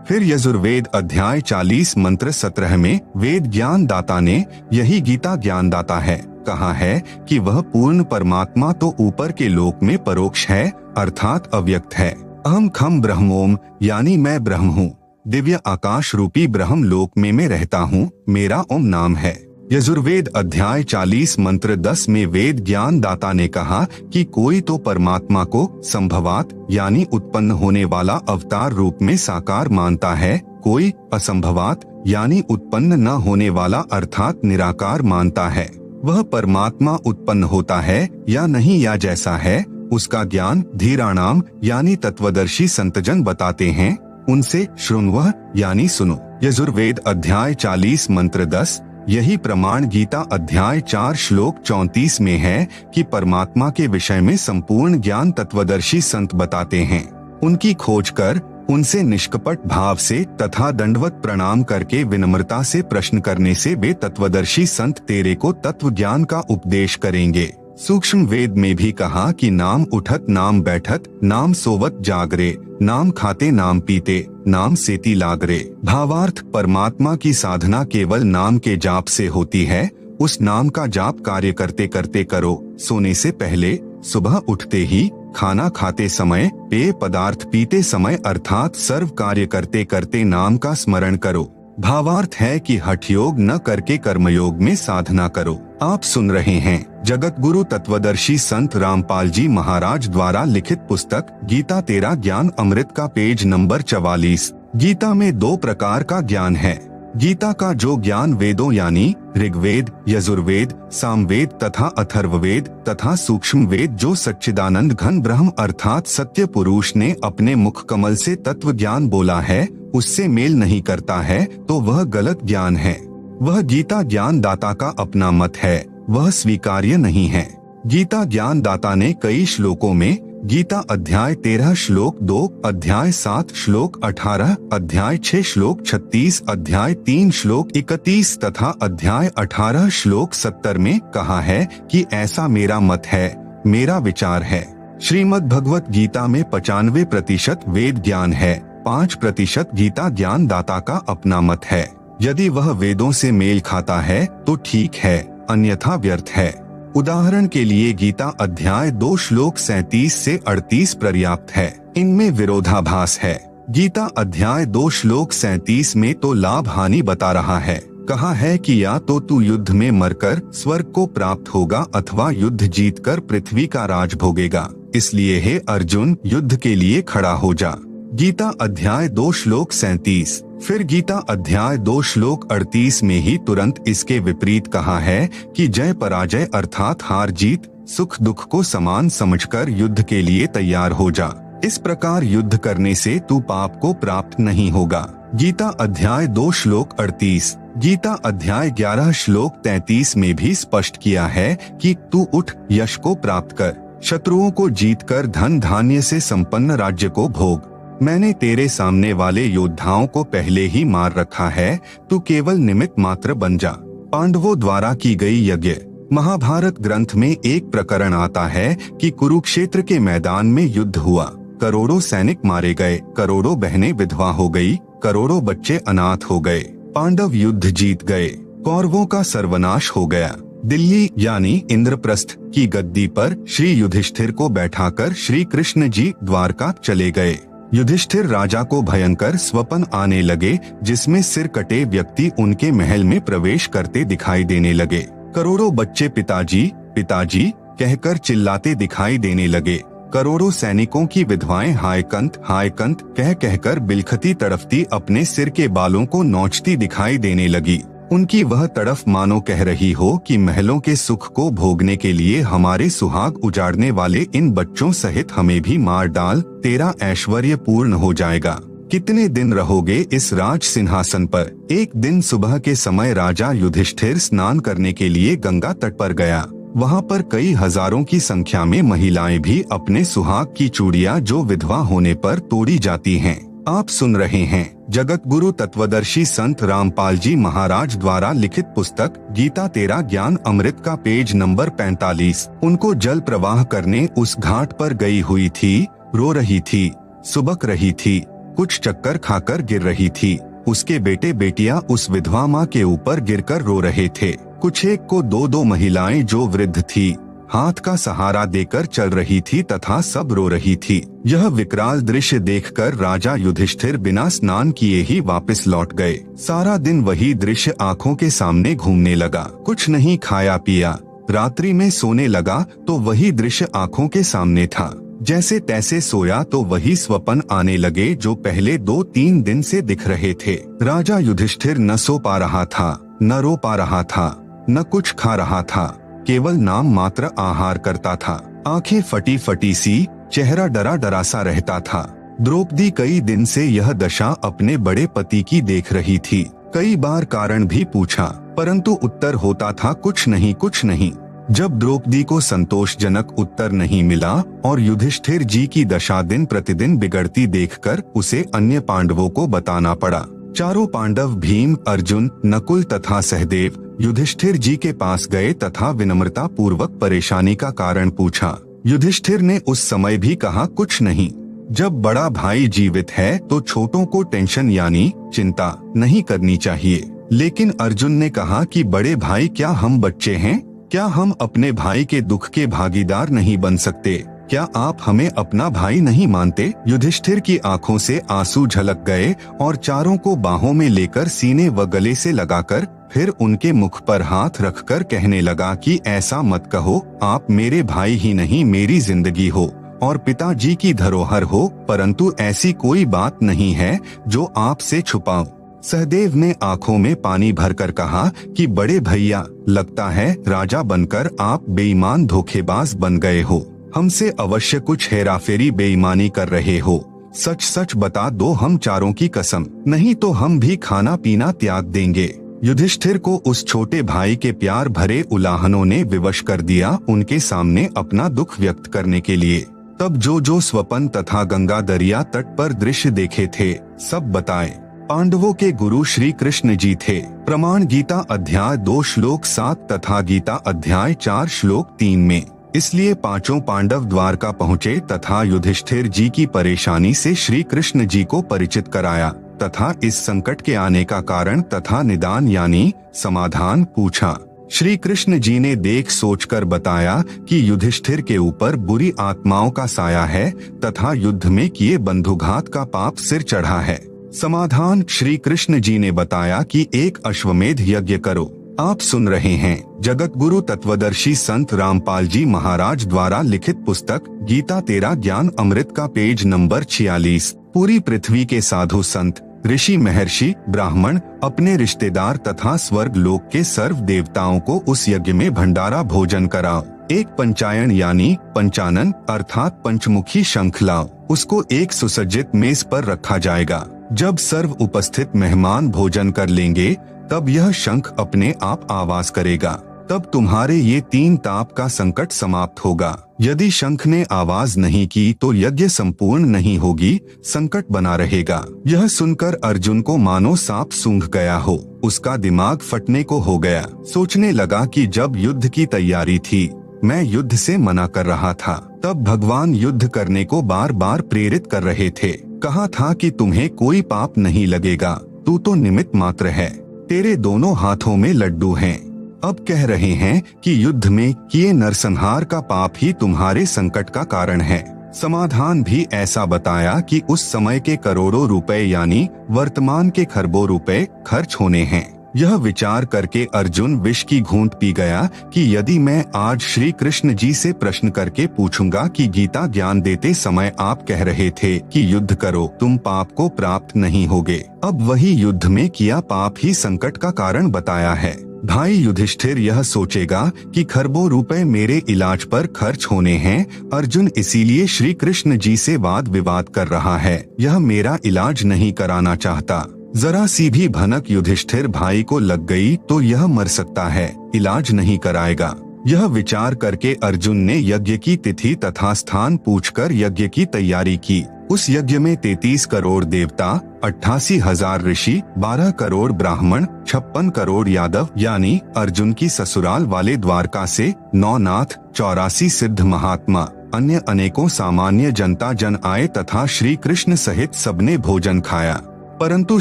Speaker 1: फिर यजुर्वेद अध्याय 40 मंत्र 17 में वेद ज्ञान दाता ने, यही गीता ज्ञान दाता है, कहा है कि वह पूर्ण परमात्मा तो ऊपर के लोक में परोक्ष है अर्थात अव्यक्त है। अहम खम ब्रह्मोम यानी मैं ब्रह्म हूँ, दिव्य आकाश रूपी ब्रह्म लोक में मैं रहता हूँ, मेरा ओम नाम है। यजुर्वेद अध्याय 40 मंत्र 10 में वेद ज्ञान दाता ने कहा कि कोई तो परमात्मा को संभवात यानी उत्पन्न होने वाला अवतार रूप में साकार मानता है, कोई असंभवात यानी उत्पन्न न होने वाला अर्थात निराकार मानता है। वह परमात्मा उत्पन्न होता है या नहीं या जैसा है, उसका ज्ञान धीराणाम यानी तत्वदर्शी संतजन बताते हैं, उनसे शृण्वः यानी सुनो। यजुर्वेद अध्याय 40 मंत्र 10। यही प्रमाण गीता अध्याय 4 श्लोक 34 में है कि परमात्मा के विषय में संपूर्ण ज्ञान तत्वदर्शी संत बताते हैं। उनकी खोज कर उनसे निष्कपट भाव से तथा दंडवत प्रणाम करके विनम्रता से प्रश्न करने से वे तत्वदर्शी संत तेरे को तत्व ज्ञान का उपदेश करेंगे। सूक्ष्म वेद में भी कहा कि नाम उठत नाम बैठत, नाम सोवत जागरे, नाम खाते नाम पीते, नाम सेती लागरे। भावार्थ परमात्मा की साधना केवल नाम के जाप से होती है। उस नाम का जाप कार्य करते करते करो, सोने से पहले, सुबह उठते ही, खाना खाते समय, पेय पदार्थ पीते समय अर्थात सर्व कार्य करते करते नाम का स्मरण करो। भावार्थ है कि हठ योग न करके कर्मयोग में साधना करो। आप सुन रहे हैं जगत गुरु तत्वदर्शी संत रामपाल जी महाराज द्वारा लिखित पुस्तक गीता तेरा ज्ञान अमृत का पेज नंबर 44। गीता में 2 प्रकार का ज्ञान है। गीता का जो ज्ञान वेदों यानी ऋग्वेद, यजुर्वेद, सामवेद तथा अथर्ववेद तथा सूक्ष्म वेद जो सच्चिदानंद घन ब्रह्म अर्थात सत्य पुरुष ने अपने मुख कमल से तत्व ज्ञान बोला है, उससे मेल नहीं करता है तो वह गलत ज्ञान है। वह गीता ज्ञान दाता का अपना मत है, वह स्वीकार्य नहीं है। गीता ज्ञान दाता ने कई श्लोकों में गीता अध्याय 13 श्लोक 2, अध्याय 7 श्लोक 18, अध्याय 6 श्लोक 36, अध्याय 3 श्लोक 31 तथा अध्याय 18 श्लोक 70 में कहा है कि ऐसा मेरा मत है, मेरा विचार है। श्रीमद् भगवत गीता में 95% वेद ज्ञान है, 5% गीता ज्ञान दाता का अपना मत है। यदि वह वेदों से मेल खाता है तो ठीक है, अन्यथा व्यर्थ है। उदाहरण के लिए गीता अध्याय 2 श्लोक 37 से 38 पर्याप्त है, इनमें विरोधाभास है। गीता अध्याय 2 श्लोक 37 में तो लाभ हानि बता रहा है, कहा है कि या तो तू युद्ध में मरकर स्वर्ग को प्राप्त होगा अथवा युद्ध जीतकर पृथ्वी का राज भोगेगा, इसलिए हे अर्जुन युद्ध के लिए खड़ा हो जा। गीता अध्याय 2 श्लोक 37। फिर गीता अध्याय 2 श्लोक 38 में ही तुरंत इसके विपरीत कहा है कि जय पराजय अर्थात हार जीत सुख दुख को समान समझकर युद्ध के लिए तैयार हो जा। इस प्रकार युद्ध करने से तू पाप को प्राप्त नहीं होगा। गीता अध्याय 2 श्लोक 38। गीता अध्याय 11 श्लोक 33 में भी स्पष्ट किया है कि तू उठ यश को प्राप्त कर, शत्रुओं को जीतकर धन धान्य से संपन्न राज्य को भोग। मैंने तेरे सामने वाले योद्धाओं को पहले ही मार रखा है, तू केवल निमित्त मात्र बन जा। पांडवों द्वारा की गई यज्ञ महाभारत ग्रंथ में एक प्रकरण आता है कि कुरुक्षेत्र के मैदान में युद्ध हुआ, करोड़ों सैनिक मारे गए, करोड़ों बहनें विधवा हो गई, करोड़ों बच्चे अनाथ हो गए। पांडव युद्ध जीत गए, कौरवों का सर्वनाश हो गया। दिल्ली यानी इंद्रप्रस्थ की गद्दी पर श्री युधिष्ठिर को बैठाकर श्री कृष्ण जी द्वारका चले गए। युधिष्ठिर राजा को भयंकर स्वप्न आने लगे, जिसमें सिर कटे व्यक्ति उनके महल में प्रवेश करते दिखाई देने लगे। करोड़ों बच्चे पिताजी पिताजी कहकर चिल्लाते दिखाई देने लगे। करोड़ों सैनिकों की विधवाएं हाय कंत कहकर बिलखती तड़फती अपने सिर के बालों को नोचती दिखाई देने लगी। उनकी वह तड़फ मानो कह रही हो कि महलों के सुख को भोगने के लिए हमारे सुहाग उजाड़ने वाले इन बच्चों सहित हमें भी मार डाल, तेरा ऐश्वर्य पूर्ण हो जाएगा। कितने दिन रहोगे इस राज सिंहासन पर। एक दिन सुबह के समय राजा युधिष्ठिर स्नान करने के लिए गंगा तट पर गया। वहाँ पर कई हजारों की संख्या में महिलाएं भी अपने सुहाग की चूड़ियाँ जो विधवा होने पर तोड़ी जाती हैं। आप सुन रहे हैं जगत गुरु तत्वदर्शी संत रामपाल जी महाराज द्वारा लिखित पुस्तक गीता तेरा ज्ञान अमृत का पेज नंबर 45। उनको जल प्रवाह करने उस घाट पर गई हुई थी, रो रही थी, सुबक रही थी, कुछ चक्कर खाकर गिर रही थी। उसके बेटे बेटियां उस विधवा माँ के ऊपर गिरकर रो रहे थे। कुछ एक को दो महिलाएं जो वृद्ध थी, हाथ का सहारा देकर चल रही थी तथा सब रो रही थी। यह विकराल दृश्य देखकर राजा युधिष्ठिर बिना स्नान किए ही वापस लौट गए। सारा दिन वही दृश्य आंखों के सामने घूमने लगा। कुछ नहीं खाया पिया, रात्रि में सोने लगा तो वही दृश्य आंखों के सामने था। जैसे तैसे सोया तो वही स्वप्न आने लगे जो पहले 2-3 दिन से दिख रहे थे। राजा युधिष्ठिर न सो पा रहा था, न रो पा रहा था, न कुछ खा रहा था, केवल नाम मात्र आहार करता था। आंखें फटी फटी सी, चेहरा डरा डरा सा रहता था। द्रौपदी कई दिन से यह दशा अपने बड़े पति की देख रही थी। कई बार कारण भी पूछा, परंतु उत्तर होता था कुछ नहीं। जब द्रौपदी को संतोषजनक उत्तर नहीं मिला और युधिष्ठिर जी की दशा दिन प्रतिदिन बिगड़ती देखकर उसे अन्य पांडवों को बताना पड़ा। चारों पांडव भीम, अर्जुन, नकुल तथा सहदेव युधिष्ठिर जी के पास गए तथा विनम्रता पूर्वक परेशानी का कारण पूछा। युधिष्ठिर ने उस समय भी कहा कुछ नहीं। जब बड़ा भाई जीवित है तो छोटों को टेंशन यानी चिंता नहीं करनी चाहिए। लेकिन अर्जुन ने कहा कि बड़े भाई क्या हम बच्चे हैं? क्या हम अपने भाई के दुख के भागीदार नहीं बन सकते? क्या आप हमें अपना भाई नहीं मानते? युधिष्ठिर की आंखों से आंसू झलक गए और चारों को बाहों में लेकर सीने व गले से लगाकर फिर उनके मुख पर हाथ रखकर कहने लगा कि ऐसा मत कहो, आप मेरे भाई ही नहीं मेरी जिंदगी हो और पिताजी की धरोहर हो, परंतु ऐसी कोई बात नहीं है जो आपसे छुपाऊं। सहदेव ने आंखों में पानी भरकर कहा कि बड़े भैया, लगता है राजा बनकर आप बेईमान धोखेबाज बन गए हो। हमसे अवश्य कुछ हेराफेरी बेईमानी कर रहे हो। सच सच बता दो, हम चारों की कसम, नहीं तो हम भी खाना पीना त्याग देंगे। युधिष्ठिर को उस छोटे भाई के प्यार भरे उलाहनों ने विवश कर दिया उनके सामने अपना दुख व्यक्त करने के लिए। तब जो स्वपन तथा गंगा दरिया तट पर दृश्य देखे थे सब बताए। पांडवों के गुरु श्री कृष्ण जी थे। प्रमाण गीता अध्याय 2 श्लोक 7 तथा गीता अध्याय 4 श्लोक 3 में। इसलिए पांचों पांडव द्वारका पहुँचे तथा युधिष्ठिर जी की परेशानी से श्री कृष्ण जी को परिचित कराया तथा इस संकट के आने का कारण तथा निदान यानी समाधान पूछा। श्री कृष्ण जी ने देख सोचकर बताया कि युधिष्ठिर के ऊपर बुरी आत्माओं का साया है तथा युद्ध में किए बंधुघात का पाप सिर चढ़ा है। समाधान श्री कृष्ण जी ने बताया कि एक अश्वमेध यज्ञ करो। आप सुन रहे हैं जगत गुरु तत्वदर्शी संत रामपाल जी महाराज द्वारा लिखित पुस्तक गीता तेरा ज्ञान अमृत का पेज नंबर 46। पूरी पृथ्वी के साधु संत, ऋषि, महर्षि, ब्राह्मण अपने रिश्तेदार तथा स्वर्ग लोक के सर्व देवताओं को उस यज्ञ में भंडारा भोजन कराओ। एक पंचायन यानी पंचानन अर्थात पंचमुखी शंख लाओ। उसको एक सुसज्जित मेज पर रखा जाएगा। जब सर्व उपस्थित मेहमान भोजन कर लेंगे तब यह शंख अपने आप आवाज करेगा। तब तुम्हारे ये 3 ताप का संकट समाप्त होगा। यदि शंख ने आवाज नहीं की तो यज्ञ संपूर्ण नहीं होगी, संकट बना रहेगा। यह सुनकर अर्जुन को मानो सांप सूंघ गया हो, उसका दिमाग फटने को हो गया। सोचने लगा कि जब युद्ध की तैयारी थी, मैं युद्ध से मना कर रहा था, तब भगवान युद्ध करने को बार बार प्रेरित कर रहे थे। कहा था कि तुम्हें कोई पाप नहीं लगेगा, तू तो निमित्त मात्र है, तेरे दोनों हाथों में लड्डू हैं। अब कह रहे हैं कि युद्ध में किए नरसंहार का पाप ही तुम्हारे संकट का कारण है। समाधान भी ऐसा बताया कि उस समय के करोड़ों रुपए यानी वर्तमान के खरबों रुपए खर्च होने हैं। यह विचार करके अर्जुन विष की घूंट पी गया कि यदि मैं आज श्री कृष्ण जी से प्रश्न करके पूछूंगा कि गीता ज्ञान देते समय आप कह रहे थे कि युद्ध करो, तुम पाप को प्राप्त नहीं होगे, अब वही युद्ध में किया पाप ही संकट का कारण बताया है। भाई युधिष्ठिर यह सोचेगा कि खरबों रुपए मेरे इलाज पर खर्च होने हैं, अर्जुन इसीलिए श्री कृष्ण जी से वाद विवाद कर रहा है, यह मेरा इलाज नहीं कराना चाहता। जरा सी भी भनक युधिष्ठिर भाई को लग गई तो यह मर सकता है, इलाज नहीं कराएगा। यह विचार करके अर्जुन ने यज्ञ की तिथि तथा स्थान पूछकर यज्ञ की तैयारी की। उस यज्ञ में 33 करोड़ देवता, 88,000 ऋषि, 12 करोड़ ब्राह्मण, 56 करोड़ यादव यानी अर्जुन की ससुराल वाले द्वारका से 9 नाथ, 84 सिद्ध महात्मा, अन्य अनेकों सामान्य जनता जन आए तथा श्री कृष्ण सहित सबने भोजन खाया, परंतु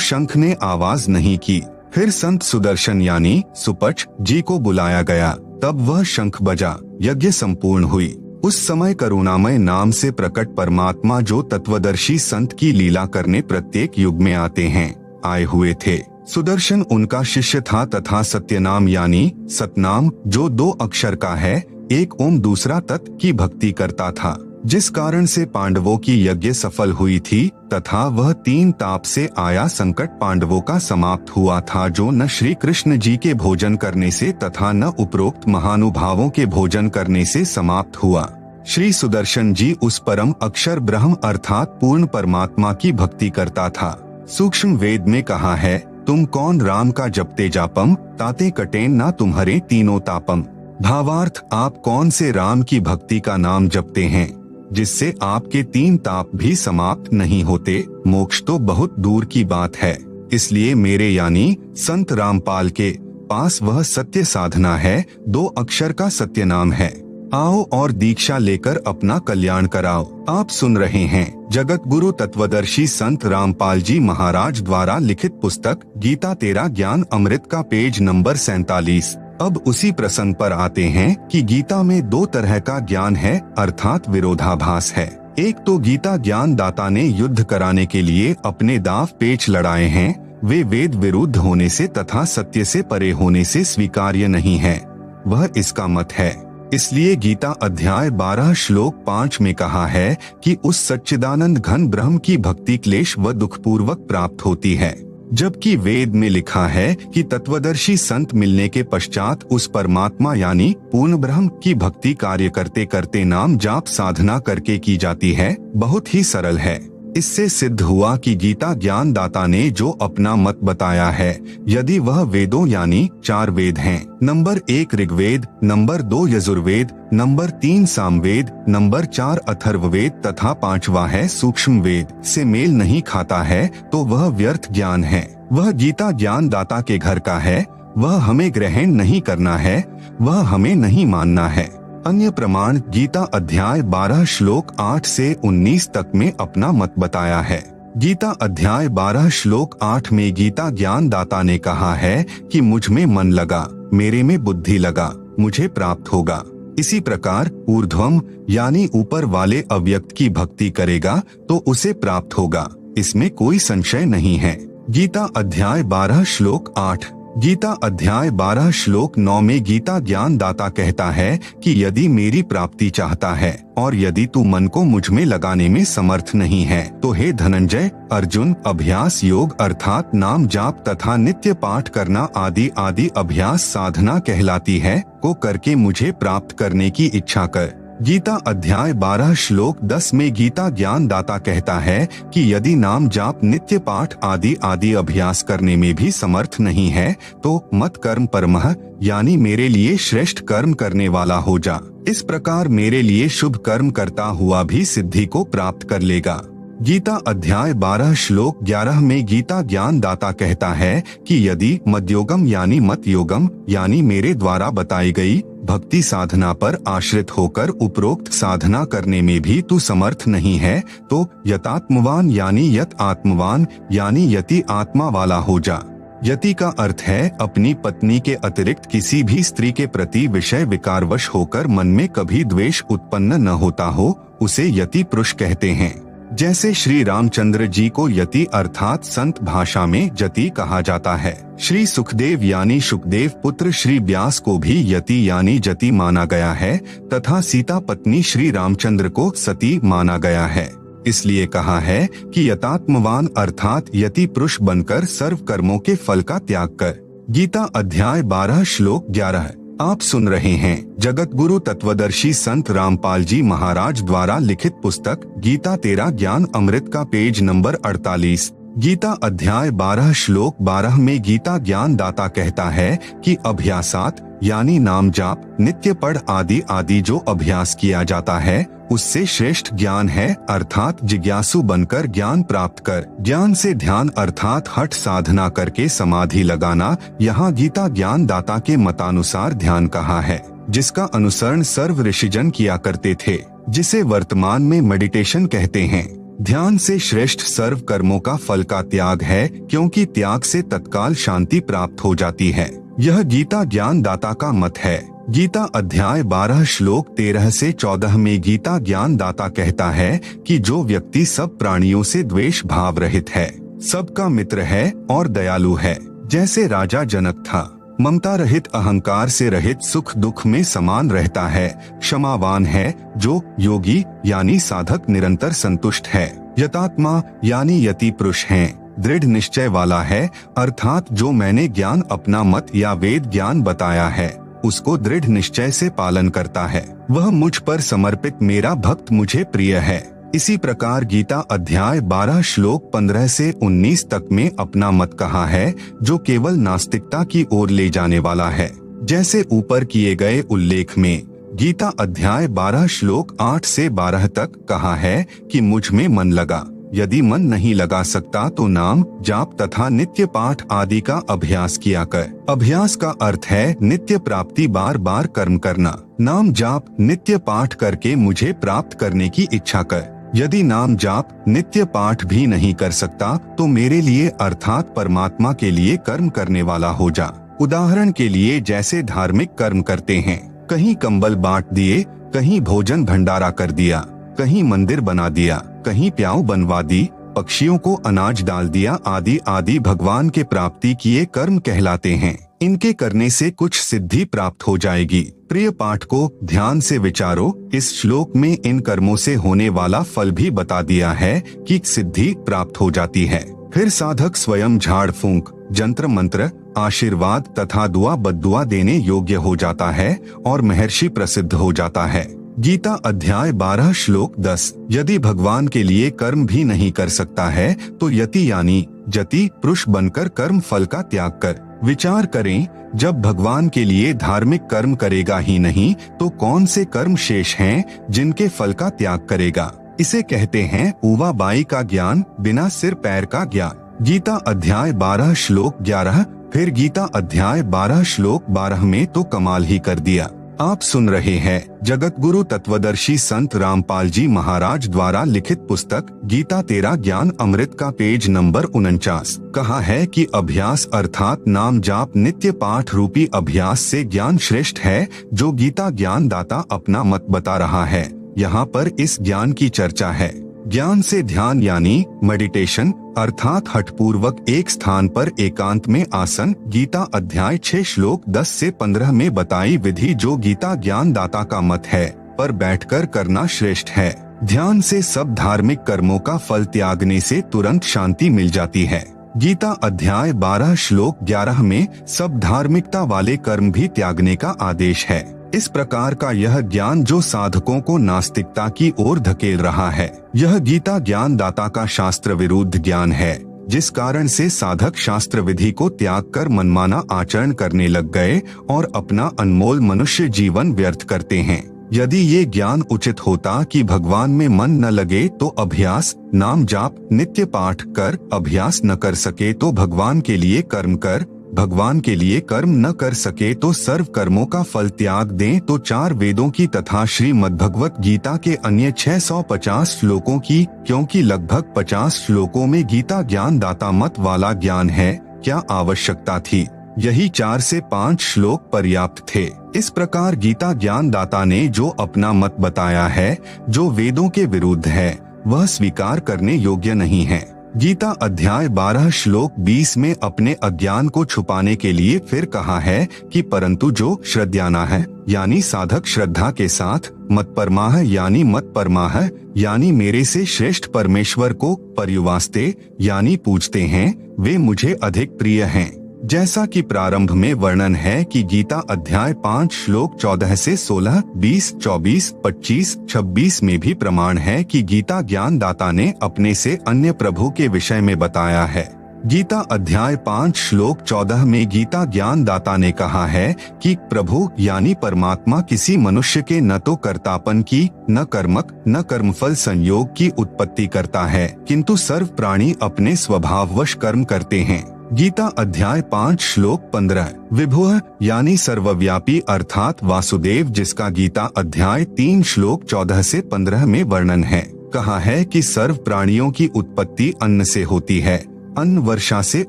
Speaker 1: शंख ने आवाज नहीं की। फिर संत सुदर्शन यानी सुपच जी को बुलाया गया, तब वह शंख बजा, यज्ञ संपूर्ण हुई। उस समय करुणामय नाम से प्रकट परमात्मा जो तत्वदर्शी संत की लीला करने प्रत्येक युग में आते हैं, आए हुए थे। सुदर्शन उनका शिष्य था तथा सत्यनाम यानी सतनाम जो 2 अक्षर का है, एक ओम दूसरा तत् की भक्ति करता था, जिस कारण से पांडवों की यज्ञ सफल हुई थी तथा वह 3 ताप से आया संकट पांडवों का समाप्त हुआ था, जो न श्री कृष्ण जी के भोजन करने से तथा न उपरोक्त महानुभावों के भोजन करने से समाप्त हुआ। श्री सुदर्शन जी उस परम अक्षर ब्रह्म अर्थात पूर्ण परमात्मा की भक्ति करता था। सूक्ष्म वेद में कहा है, तुम कौन राम का जपते जापम, ताते कटेन ना तुम्हारे तीनों तापम। भावार्थ, आप कौन से राम की भक्ति का नाम जपते हैं जिससे आपके 3 ताप भी समाप्त नहीं होते, मोक्ष तो बहुत दूर की बात है। इसलिए मेरे यानी संत रामपाल के पास वह सत्य साधना है, 2 अक्षर का सत्य नाम है। आओ और दीक्षा लेकर अपना कल्याण कराओ। आप सुन रहे हैं जगत गुरु तत्वदर्शी संत रामपाल जी महाराज द्वारा लिखित पुस्तक गीता तेरा ज्ञान अमृत का पेज नंबर 47। अब उसी प्रसंग पर आते हैं कि गीता में 2 तरह का ज्ञान है अर्थात विरोधाभास है। एक तो गीता ज्ञान दाता ने युद्ध कराने के लिए अपने दाव पेच लड़ाए हैं, वे वेद विरुद्ध होने से तथा सत्य से परे होने से स्वीकार्य नहीं है, वह इसका मत है। इसलिए गीता अध्याय 12 श्लोक 5 में कहा है कि उस सच्चिदानंद घन ब्रह्म की भक्ति क्लेश व दुखपूर्वक प्राप्त होती है, जबकि वेद में लिखा है कि तत्वदर्शी संत मिलने के पश्चात उस परमात्मा यानी पूर्ण ब्रह्म की भक्ति कार्य करते करते नाम जाप साधना करके की जाती है। बहुत ही सरल है। इससे सिद्ध हुआ कि गीता ज्ञान दाता ने जो अपना मत बताया है, यदि वह वेदों यानी 4 वेद हैं, number 1 Rigveda, number 2 Yajurveda, number 3 Samaveda, number 4 Atharvaveda तथा 5वां है सूक्ष्म वेद से मेल नहीं खाता है, तो वह व्यर्थ ज्ञान है। वह गीता ज्ञान दाता के घर का है, वह हमें ग्रहण नहीं करना है, वह हमें नहीं मानना है। अन्य प्रमाण गीता अध्याय 12 श्लोक 8 से 19 तक में अपना मत बताया है। गीता अध्याय 12 श्लोक 8 में गीता ज्ञान दाता ने कहा है कि मुझ में मन लगा, मेरे में बुद्धि लगा, मुझे प्राप्त होगा। इसी प्रकार ऊर्ध्वम यानी ऊपर वाले अव्यक्त की भक्ति करेगा तो उसे प्राप्त होगा, इसमें कोई संशय नहीं है। गीता अध्याय 12 श्लोक 8। गीता अध्याय 12 श्लोक 9 में गीता ज्ञान दाता कहता है कि यदि मेरी प्राप्ति चाहता है और यदि तू मन को मुझ में लगाने में समर्थ नहीं है, तो हे धनंजय अर्जुन, अभ्यास योग अर्थात नाम जाप तथा नित्य पाठ करना आदि आदि अभ्यास साधना कहलाती है, को करके मुझे प्राप्त करने की इच्छा कर। गीता अध्याय 12 श्लोक 10 में गीता ज्ञान दाता कहता है कि यदि नाम जाप नित्य पाठ आदि आदि अभ्यास करने में भी समर्थ नहीं है तो मत कर्म परमः यानी मेरे लिए श्रेष्ठ कर्म करने वाला हो जा। इस प्रकार मेरे लिए शुभ कर्म करता हुआ भी सिद्धि को प्राप्त कर लेगा। गीता अध्याय 12 श्लोक 11 में गीता ज्ञान दाता कहता है कि यदि मद्योगम यानी मत योगम यानी मेरे द्वारा बताई गई भक्ति साधना पर आश्रित होकर उपरोक्त साधना करने में भी तू समर्थ नहीं है तो यतात्मवान यानी यत आत्मवान यानी यति आत्मा वाला हो जा। यति का अर्थ है अपनी पत्नी के अतिरिक्त किसी भी स्त्री के प्रति विषय विकारवश होकर मन में कभी द्वेष उत्पन्न न होता हो, उसे यति पुरुष कहते हैं। जैसे श्री रामचंद्र जी को यति अर्थात संत भाषा में जति कहा जाता है। श्री सुखदेव यानी सुखदेव पुत्र श्री व्यास को भी यति यानी जति माना गया है तथा सीता पत्नी श्री रामचंद्र को सती माना गया है। इसलिए कहा है कि यतात्मवान अर्थात यति पुरुष बनकर सर्व कर्मों के फल का त्याग कर। गीता अध्याय 12 श्लोक 11। आप सुन रहे हैं जगत गुरु तत्वदर्शी संत रामपाल जी महाराज द्वारा लिखित पुस्तक गीता तेरा ज्ञान अमृत का पेज नंबर 48। गीता अध्याय 12 श्लोक 12 में गीता ज्ञान दाता कहता है कि अभ्यासात यानी नाम जाप नित्य पढ़ आदि आदि जो अभ्यास किया जाता है उससे श्रेष्ठ ज्ञान है अर्थात जिज्ञासु बनकर ज्ञान प्राप्त कर। ज्ञान से ध्यान अर्थात हठ साधना करके समाधि लगाना यहाँ गीता ज्ञान दाता के मतानुसार ध्यान कहा है, जिसका अनुसरण सर्व ऋषिजन किया करते थे, जिसे वर्तमान में मेडिटेशन कहते हैं। ध्यान से श्रेष्ठ सर्व कर्मों का फल का त्याग है क्योंकि त्याग से तत्काल शांति प्राप्त हो जाती है। यह गीता ज्ञान दाता का मत है। गीता अध्याय 12 श्लोक 13 से 14 में गीता ज्ञान दाता कहता है कि जो व्यक्ति सब प्राणियों से द्वेष भाव रहित है, सबका मित्र है और दयालु है, जैसे राजा जनक था, ममता रहित अहंकार से रहित सुख दुख में समान रहता है, क्षमावान है, जो योगी यानी साधक निरंतर संतुष्ट है, यतात्मा यानी यति पुरुष है, दृढ़ निश्चय वाला है अर्थात जो मैंने ज्ञान अपना मत या वेद ज्ञान बताया है उसको दृढ़ निश्चय से पालन करता है, वह मुझ पर समर्पित मेरा भक्त मुझे प्रिय है। इसी प्रकार गीता अध्याय 12 श्लोक 15 से 19 तक में अपना मत कहा है जो केवल नास्तिकता की ओर ले जाने वाला है। जैसे ऊपर किए गए उल्लेख में गीता अध्याय 12 श्लोक 8 से 12 तक कहा है कि मुझ में मन लगा, यदि मन नहीं लगा सकता तो नाम जाप तथा नित्य पाठ आदि का अभ्यास किया कर। अभ्यास का अर्थ है नित्य प्राप्ति, बार बार कर्म करना। नाम जाप नित्य पाठ करके मुझे प्राप्त करने की इच्छा कर। यदि नाम जाप नित्य पाठ भी नहीं कर सकता तो मेरे लिए अर्थात परमात्मा के लिए कर्म करने वाला हो जा। उदाहरण के लिए जैसे धार्मिक कर्म करते हैं, कहीं कंबल बांट दिए, कहीं भोजन भंडारा कर दिया, कहीं मंदिर बना दिया, कहीं प्याऊ बनवा दी, पक्षियों को अनाज डाल दिया आदि आदि भगवान के प्राप्ति किए कर्म कहलाते हैं। इनके करने से कुछ सिद्धि प्राप्त हो जाएगी। प्रिय पाठ को ध्यान से विचारो। इस श्लोक में इन कर्मों से होने वाला फल भी बता दिया है कि सिद्धि प्राप्त हो जाती है। फिर साधक स्वयं झाड़ फूंक, जंत्र मंत्र, आशीर्वाद तथा दुआ बद्दुआ देने योग्य हो जाता है और महर्षि प्रसिद्ध हो जाता है। गीता अध्याय 12 श्लोक 10। यदि भगवान के लिए कर्म भी नहीं कर सकता है तो यति यानी जति पुरुष बनकर कर्म फल का त्याग कर। विचार करें, जब भगवान के लिए धार्मिक कर्म करेगा ही नहीं तो कौन से कर्म शेष हैं जिनके फल का त्याग करेगा। इसे कहते हैं ऊवा बाई का ज्ञान, बिना सिर पैर का ज्ञान। गीता अध्याय 12 श्लोक 11। फिर गीता अध्याय 12 श्लोक 12 में तो कमाल ही कर दिया। आप सुन रहे हैं जगत गुरु तत्वदर्शी संत रामपाल जी महाराज द्वारा लिखित पुस्तक गीता तेरा ज्ञान अमृत का पेज नंबर 49। कहा है कि अभ्यास अर्थात नाम जाप नित्य पाठ रूपी अभ्यास से ज्ञान श्रेष्ठ है, जो गीता ज्ञान दाता अपना मत बता रहा है। यहाँ पर इस ज्ञान की चर्चा है। ज्ञान से ध्यान यानी मेडिटेशन अर्थात हठपूर्वक एक स्थान पर एकांत में आसन। गीता अध्याय 6 श्लोक 10 से 15 में बताई विधि जो गीता ज्ञान दाता का मत है, पर बैठकर करना श्रेष्ठ है। ध्यान से सब धार्मिक कर्मों का फल त्यागने से तुरंत शांति मिल जाती है। गीता अध्याय 12 श्लोक 11 में सब धार्मिकता वाले कर्म भी त्यागने का आदेश है। इस प्रकार का यह ज्ञान जो साधकों को नास्तिकता की ओर धकेल रहा है, यह गीता ज्ञान दाता का शास्त्र विरुद्ध ज्ञान है, जिस कारण से साधक शास्त्र विधि को त्याग कर मनमाना आचरण करने लग गए और अपना अनमोल मनुष्य जीवन व्यर्थ करते हैं। यदि ये ज्ञान उचित होता कि भगवान में मन न लगे तो अभ्यास, नाम जाप, नित्य पाठ कर, अभ्यास न कर सके तो भगवान के लिए कर्म कर, भगवान के लिए कर्म न कर सके तो सर्व कर्मों का फल त्याग दें, तो 4 वेदों की तथा श्रीमद्भगवत गीता के अन्य 650 श्लोकों की, क्योंकि लगभग 50 श्लोकों में गीता ज्ञान दाता मत वाला ज्ञान है, क्या आवश्यकता थी? यही 4 से 5 श्लोक पर्याप्त थे। इस प्रकार गीता ज्ञान दाता ने जो अपना मत बताया है, जो वेदों के विरुद्ध है, वह स्वीकार करने योग्य नहीं है। गीता अध्याय 12 श्लोक 20 में अपने अज्ञान को छुपाने के लिए फिर कहा है कि परंतु जो श्रद्धाना है, यानी साधक श्रद्धा के साथ मत परमाह यानी मत परमाह यानी मेरे से श्रेष्ठ परमेश्वर को पर्युवास्ते यानी पूजते हैं, वे मुझे अधिक प्रिय हैं। जैसा कि प्रारंभ में वर्णन है कि गीता अध्याय 5 श्लोक 14 से 16, 20, 24, 25, 26 में भी प्रमाण है कि गीता ज्ञान दाता ने अपने से अन्य प्रभु के विषय में बताया है। गीता अध्याय 5 श्लोक 14 में गीता ज्ञान दाता ने कहा है कि प्रभु यानी परमात्मा किसी मनुष्य के न तो कर्तापन की, न कर्मक, न कर्मफल संयोग की उत्पत्ति करता है, किंतु सर्व प्राणी अपने स्वभाववश कर्म करते हैं। गीता अध्याय 5 श्लोक 15 विभुः यानी सर्वव्यापी अर्थात वासुदेव, जिसका गीता अध्याय 3 श्लोक 14 से 15 में वर्णन है, कहा है कि सर्व प्राणियों की उत्पत्ति अन्न से होती है, अन्न वर्षा से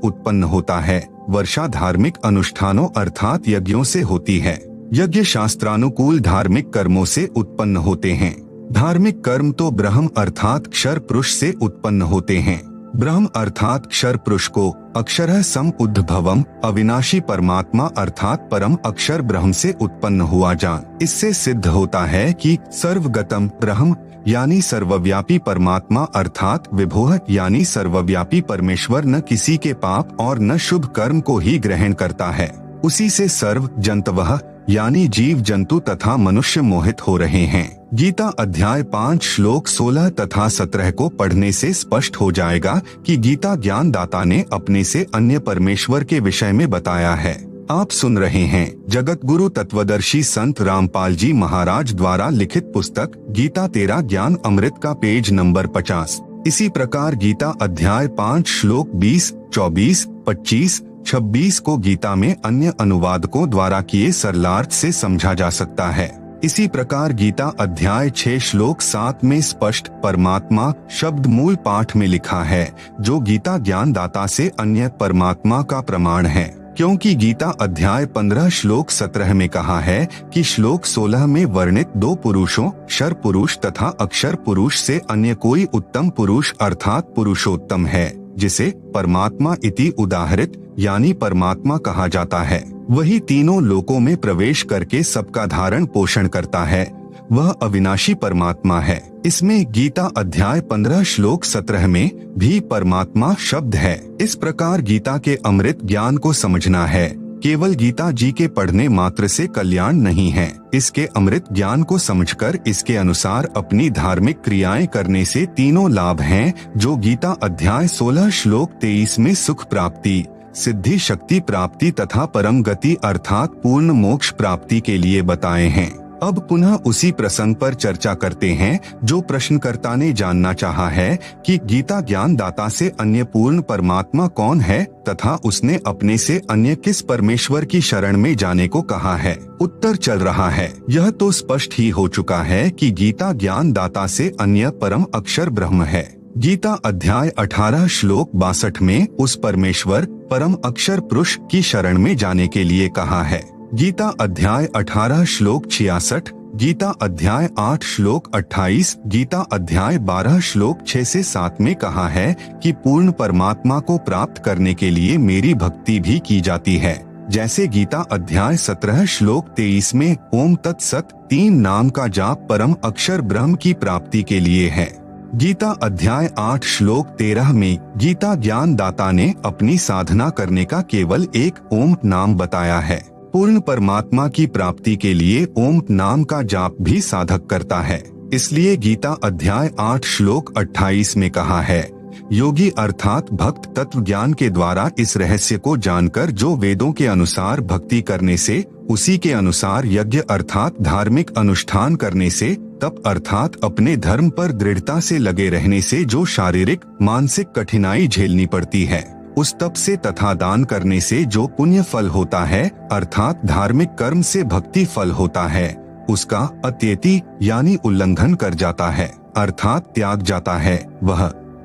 Speaker 1: उत्पन्न होता है, वर्षा धार्मिक अनुष्ठानों अर्थात यज्ञों से होती है, यज्ञ शास्त्रानुकूल धार्मिक कर्मों से उत्पन्न होते हैं, धार्मिक कर्म तो ब्रह्म अर्थात क्षर पुरुष से उत्पन्न होते हैं। ब्रह्म अर्थात क्षर पुरुष को अक्षरः सम उद्भवम अविनाशी परमात्मा अर्थात परम अक्षर ब्रह्म से उत्पन्न हुआ जान। इससे सिद्ध होता है कि सर्वगतम ब्रह्म यानी सर्वव्यापी परमात्मा अर्थात विभुः यानी सर्वव्यापी परमेश्वर न किसी के पाप और न शुभ कर्म को ही ग्रहण करता है, उसी से सर्व जंतवः यानी जीव जंतु तथा मनुष्य मोहित हो रहे हैं। गीता अध्याय 5 श्लोक 16 तथा 17 को पढ़ने से स्पष्ट हो जाएगा कि गीता ज्ञान दाता ने अपने से अन्य परमेश्वर के विषय में बताया है। आप सुन रहे हैं जगत गुरु तत्वदर्शी संत रामपाल जी महाराज द्वारा लिखित पुस्तक गीता तेरा ज्ञान अमृत का पेज नंबर 50। इसी प्रकार गीता अध्याय 5 श्लोक 20, 24, 25, 26 को गीता में अन्य अनुवादकों द्वारा किए सरलार्थ से समझा जा सकता है। इसी प्रकार गीता अध्याय 6 श्लोक 7 में स्पष्ट परमात्मा शब्द मूल पाठ में लिखा है, जो गीता ज्ञान दाता से अन्य परमात्मा का प्रमाण है, क्योंकि गीता अध्याय 15 श्लोक 17 में कहा है कि श्लोक 16 में वर्णित 2 पुरुषों क्षर पुरुष तथा अक्षर पुरुष से अन्य कोई उत्तम पुरुष अर्थात पुरुषोत्तम है, जिसे परमात्मा इति उदाहरित यानी परमात्मा कहा जाता है। वही तीनों लोकों में प्रवेश करके सबका धारण पोषण करता है, वह अविनाशी परमात्मा है। इसमें गीता अध्याय 15 श्लोक 17 में भी परमात्मा शब्द है। इस प्रकार गीता के अमृत ज्ञान को समझना है, केवल गीता जी के पढ़ने मात्र से कल्याण नहीं है। इसके अमृत ज्ञान को समझकर इसके अनुसार अपनी धार्मिक क्रियाएं करने से तीनों लाभ हैं, जो गीता अध्याय 16 श्लोक 23 में सुख प्राप्ति, सिद्धि शक्ति प्राप्ति तथा परम गति अर्थात पूर्ण मोक्ष प्राप्ति के लिए बताए हैं। अब पुनः उसी प्रसंग पर चर्चा करते हैं, जो प्रश्नकर्ता ने जानना चाहा है कि गीता ज्ञान दाता से अन्य पूर्ण परमात्मा कौन है तथा उसने अपने से अन्य किस परमेश्वर की शरण में जाने को कहा है। उत्तर चल रहा है, यह तो स्पष्ट ही हो चुका है कि गीता ज्ञान दाता से अन्य परम अक्षर ब्रह्म है। गीता अध्याय 18 श्लोक 62 में उस परमेश्वर परम अक्षर पुरुष की शरण में जाने के लिए कहा है। गीता अध्याय 18 श्लोक 66, गीता अध्याय 8 श्लोक 28, गीता अध्याय 12 श्लोक 6 से 7 में कहा है कि पूर्ण परमात्मा को प्राप्त करने के लिए मेरी भक्ति भी की जाती है। जैसे गीता अध्याय 17 श्लोक 23 में ओम तत्सत 3 नाम का जाप परम अक्षर ब्रह्म की प्राप्ति के लिए है। गीता अध्याय 8 श्लोक 13 में गीता ज्ञान दाता ने अपनी साधना करने का केवल एक ओम नाम बताया है। पूर्ण परमात्मा की प्राप्ति के लिए ओम नाम का जाप भी साधक करता है। इसलिए गीता अध्याय 8 श्लोक 28 में कहा है, योगी अर्थात भक्त तत्व ज्ञान के द्वारा इस रहस्य को जानकर जो वेदों के अनुसार भक्ति करने से, उसी के अनुसार यज्ञ अर्थात धार्मिक अनुष्ठान करने से, तप अर्थात अपने धर्म पर दृढ़ता से लगे रहने से जो शारीरिक मानसिक कठिनाई झेलनी पड़ती है, उस तप से तथा दान करने से जो पुण्य फल होता है अर्थात धार्मिक कर्म से भक्ति फल होता है, उसका अत्यति यानी उल्लंघन कर जाता है अर्थात त्याग जाता है। वह